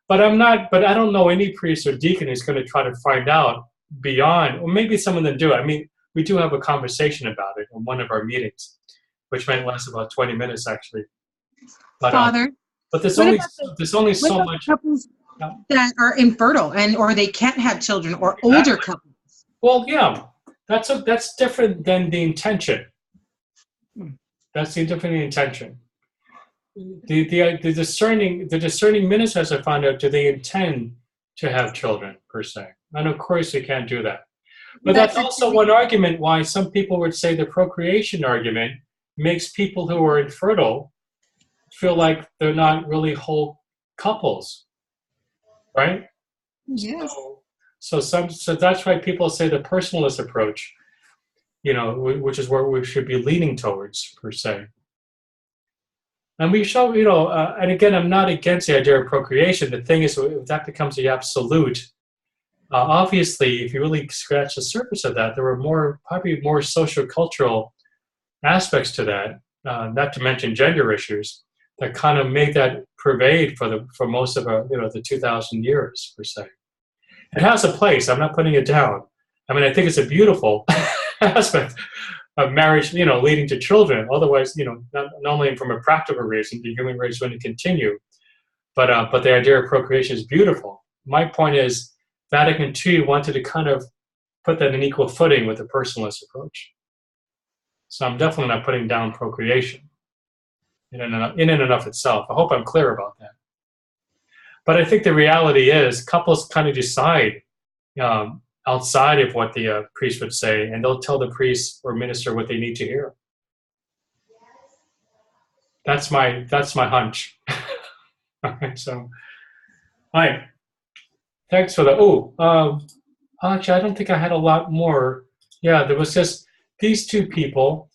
But I don't know any priest or deacon who's going to try to find out beyond, or maybe some of them do. I mean, we do have a conversation about it in one of our meetings, which might last about 20 minutes actually. But, Father, but there's only so much. Couples that are infertile or they can't have children, or older couples. Well, yeah. That's different than the intention. That's the different intention. The discerning minister has to find out, do they intend to have children per se? And of course they can't do that. But that's also one argument why some people would say the procreation argument makes people who are infertile feel like they're not really whole couples, right? yes. So that's why people say the personalist approach, which is where we should be leaning towards per se. And we show, and again, I'm not against the idea of procreation. The thing is, if that becomes the absolute, obviously, if you really scratch the surface of that, there were probably more social-cultural aspects to that, not to mention gender issues, that kind of made that pervade for most of the 2,000 years per se. It has a place. I'm not putting it down. I mean, I think it's a beautiful aspect, of marriage, leading to children. Otherwise, not only from a practical reason, the human race is going to continue, but the idea of procreation is beautiful. My point is, Vatican II wanted to kind of put that in equal footing with the personalist approach. So I'm definitely not putting down procreation in and of itself. I hope I'm clear about that. But I think the reality is couples kind of decide outside of what the priest would say, and they'll tell the priest or minister what they need to hear. That's my hunch. All right, so, all right. Thanks for that. Actually, I don't think I had a lot more. Yeah, there was just these two people.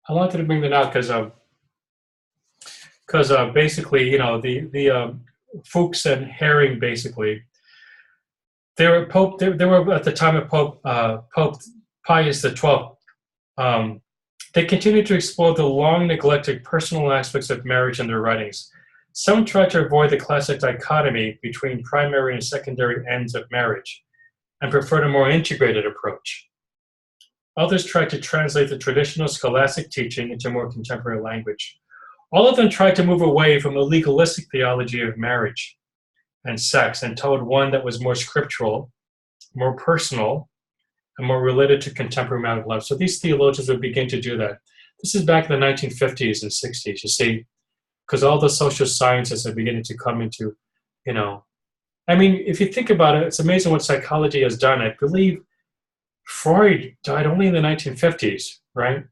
I wanted to bring them out because basically, the Fuchs and Herring, basically, they were at the time of Pope Pius XII. They continued to explore the long neglected personal aspects of marriage in their writings. Some tried to avoid the classic dichotomy between primary and secondary ends of marriage and preferred a more integrated approach. Others tried to translate the traditional scholastic teaching into more contemporary language. All of them tried to move away from a legalistic theology of marriage and sex and toward one that was more scriptural, more personal, and more related to contemporary marital life. So these theologians would begin to do that. This is back in the 1950s and 60s, you see, because all the social sciences are beginning to come into, if you think about it, it's amazing what psychology has done. I believe Freud died only in the 1950s, right?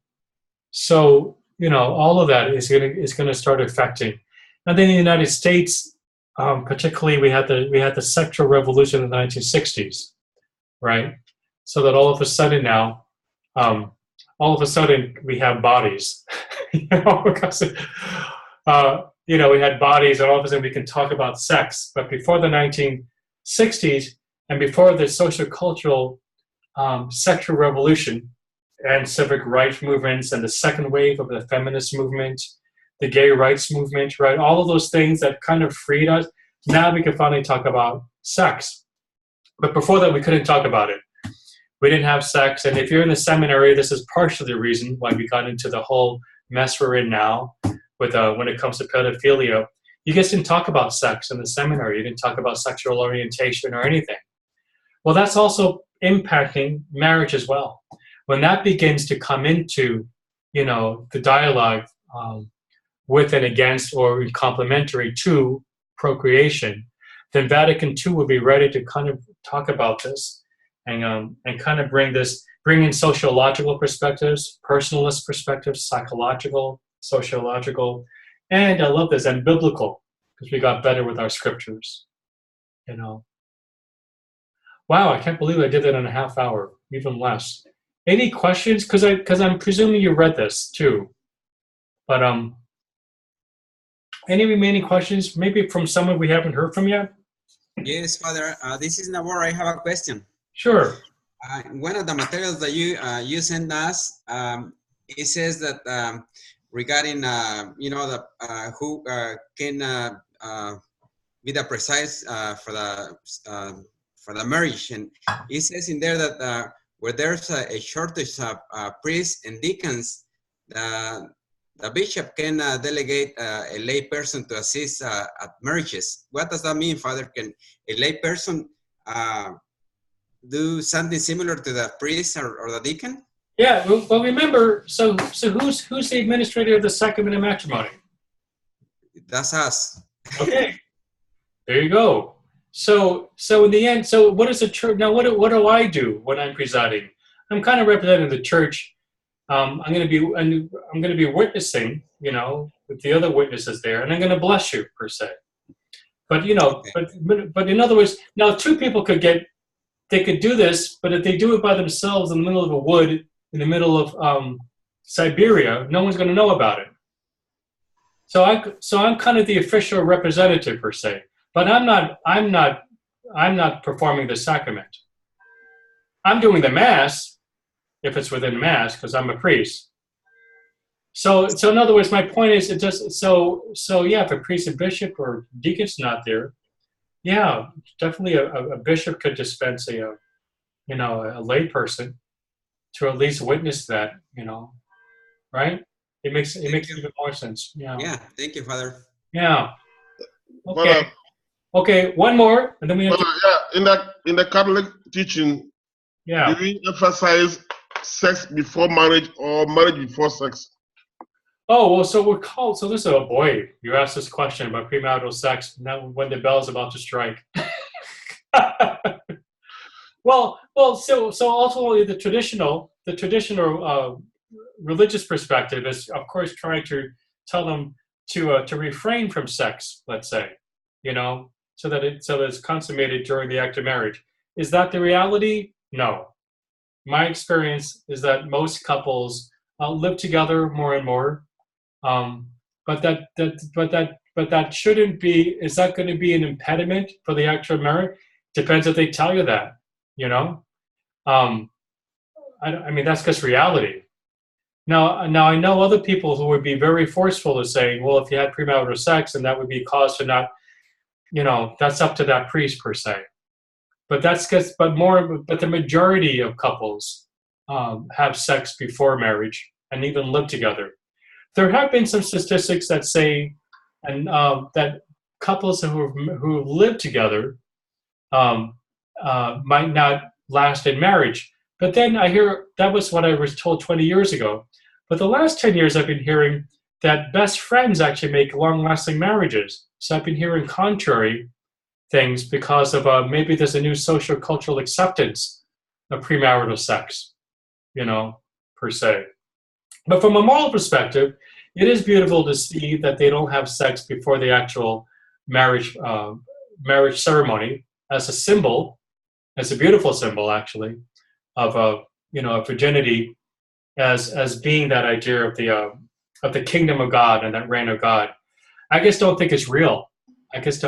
So, all of that is going to start affecting. And then in the United States, particularly, we had the sexual revolution in the 1960s, right? So that all of a sudden now, we have bodies, because we had bodies, and all of a sudden we can talk about sex. But before the 1960s and before the social cultural sexual revolution and civic rights movements and the second wave of the feminist movement, the gay rights movement, right? All of those things that kind of freed us. Now we can finally talk about sex. But before that, we couldn't talk about it. We didn't have sex. And if you're in the seminary, this is partially the reason why we got into the whole mess we're in now with when it comes to pedophilia. You guys didn't talk about sex in the seminary. You didn't talk about sexual orientation or anything. Well, that's also impacting marriage as well. When that begins to come into, the dialogue with and against or complementary to procreation, then Vatican II will be ready to kind of talk about this and kind of bring in sociological perspectives, personalist perspectives, psychological, sociological, and I love this, and biblical, because we got better with our scriptures, Wow, I can't believe I did that in a half hour, even less. Any questions? Because I'm presuming you read this too. But any remaining questions? Maybe from someone we haven't heard from yet? Yes, Father. This is Nabor. I have a question. Sure. One of the materials that you sent us, it says that regarding who can be the precise for the marriage, and it says in there that where there's a shortage of priests and deacons, the bishop can delegate a lay person to assist at marriages. What does that mean, Father? Can a lay person do something similar to the priest or the deacon? Yeah. Well, remember. So who's the administrator of the sacrament of matrimony? That's us. Okay. There you go. So in the end, so what is the church now? What do I do when I'm presiding? I'm kind of representing the church. I'm going to be witnessing, with the other witnesses there, and I'm going to bless you per se. But but in other words, now two people could do this, but if they do it by themselves in the middle of a wood in the middle of Siberia, no one's going to know about it. So I'm kind of the official representative per se. But I'm not performing the sacrament. I'm doing the Mass, if it's within Mass, because I'm a priest. So in other words, my point is, if a priest, a bishop, or deacon's not there, yeah, definitely a bishop could dispense a lay person to at least witness that, right? It makes even more sense. Yeah. Yeah. Thank you, Father. Yeah. Okay. Okay. One more, and then we have to. Yeah. In the Catholic teaching, Yeah. do we emphasize sex before marriage or marriage before sex? Oh, well, so this is, oh boy, you asked this question about premarital sex now when the bell is about to strike. well, so ultimately the traditional religious perspective is, of course, trying to tell them to refrain from sex, let's say, so that it's consummated during the act of marriage. Is that the reality? No. My experience is that most couples live together more and more. But that shouldn't be. Is that going to be an impediment for the actual marriage? Depends if they tell you that. I mean that's just reality. Now I know other people who would be very forceful to saying, well, if you had premarital sex, and that would be cause to not. That's up to that priest per se. But but the majority of couples have sex before marriage and even live together. There have been some statistics that say, and that couples who live together might not last in marriage. But then I hear that was what I was told 20 years ago. But the last 10 years, I've been hearing that best friends actually make long-lasting marriages. So I've been hearing contrary things because of maybe there's a new social cultural acceptance of premarital sex, per se. But from a moral perspective, it is beautiful to see that they don't have sex before the actual marriage ceremony as a symbol, as a beautiful symbol actually, of virginity as being that idea of the kingdom of God and that reign of God. I just don't think it's real. I just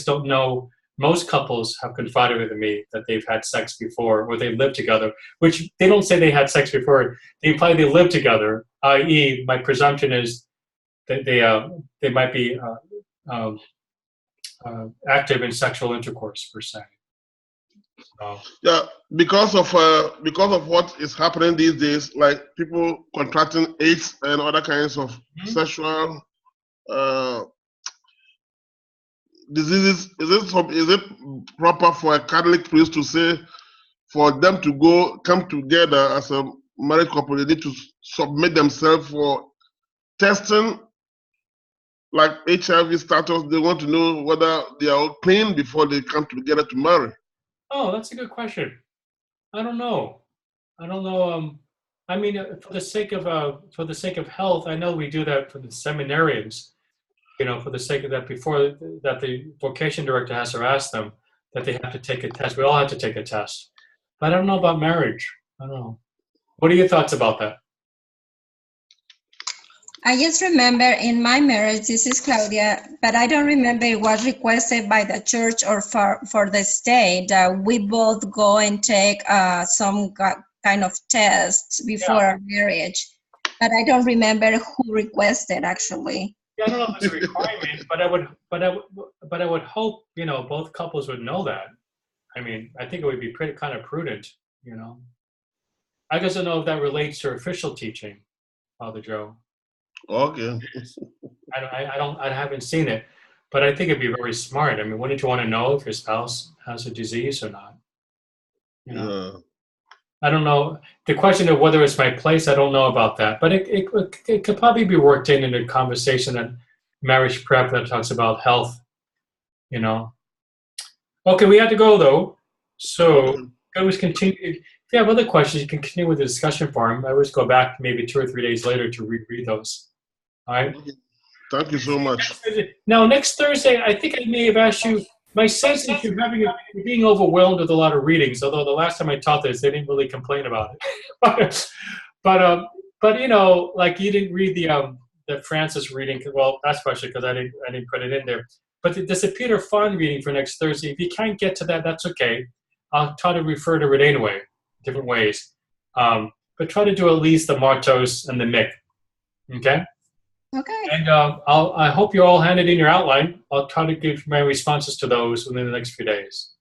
don't know. Most couples have confided with me that they've had sex before or they lived together, which they don't say they had sex before. They imply they lived together, i.e. my presumption is that they might be active in sexual intercourse per se. So. Yeah, because of what is happening these days, like people contracting AIDS and other kinds of sexual diseases. Is it proper for a Catholic priest to say for them to come together as a married couple, they need to submit themselves for testing, like HIV status? They want to know whether they are all clean before they come together to marry. Oh, that's a good question. I don't know. I mean, for the sake of health, I know we do that for the seminarians. For the sake of that, before that, the vocation director has to ask them that they have to take a test. We all have to take a test. But I don't know about marriage. I don't know. What are your thoughts about that? I just remember in my marriage, this is Claudia, but I don't remember it was requested by the church or for the state that we both go and take some kind of tests before our marriage. But I don't remember who requested actually. Yeah, I don't know if it's a requirement, but I would hope both couples would know that. I mean, I think it would be pretty kind of prudent. I just don't know if that relates to official teaching, Father Joe. Okay. I haven't seen it, but I think it'd be very smart. I mean, wouldn't you want to know if your spouse has a disease or not? Yeah. I don't know. The question of whether it's my place, I don't know about that. But it could probably be worked in a conversation at marriage prep that talks about health, Okay, we have to go, though. So always continue. If you have other questions, you can continue with the discussion forum. I always go back maybe 2 or 3 days later to reread those. All right? Thank you so much. Now, next Thursday, I think I may have asked you, my sense is you're being overwhelmed with a lot of readings, although the last time I taught this, they didn't really complain about it. but like you didn't read the Francis reading, well, that's especially because I didn't put it in there. But there's a Peter Fon reading for next Thursday. If you can't get to that, that's okay. I'll try to refer to it anyway, different ways. But try to do at least the Martos and the Mick. Okay? Okay. And I hope you all handed in your outline. I'll try to give my responses to those within the next few days.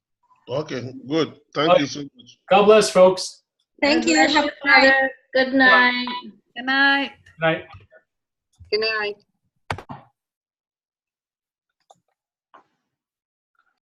Okay, good. Thank you so much. God bless, folks. Thank you. Bless Have you, a night. Father. Good night. Good night. Good night. Good night.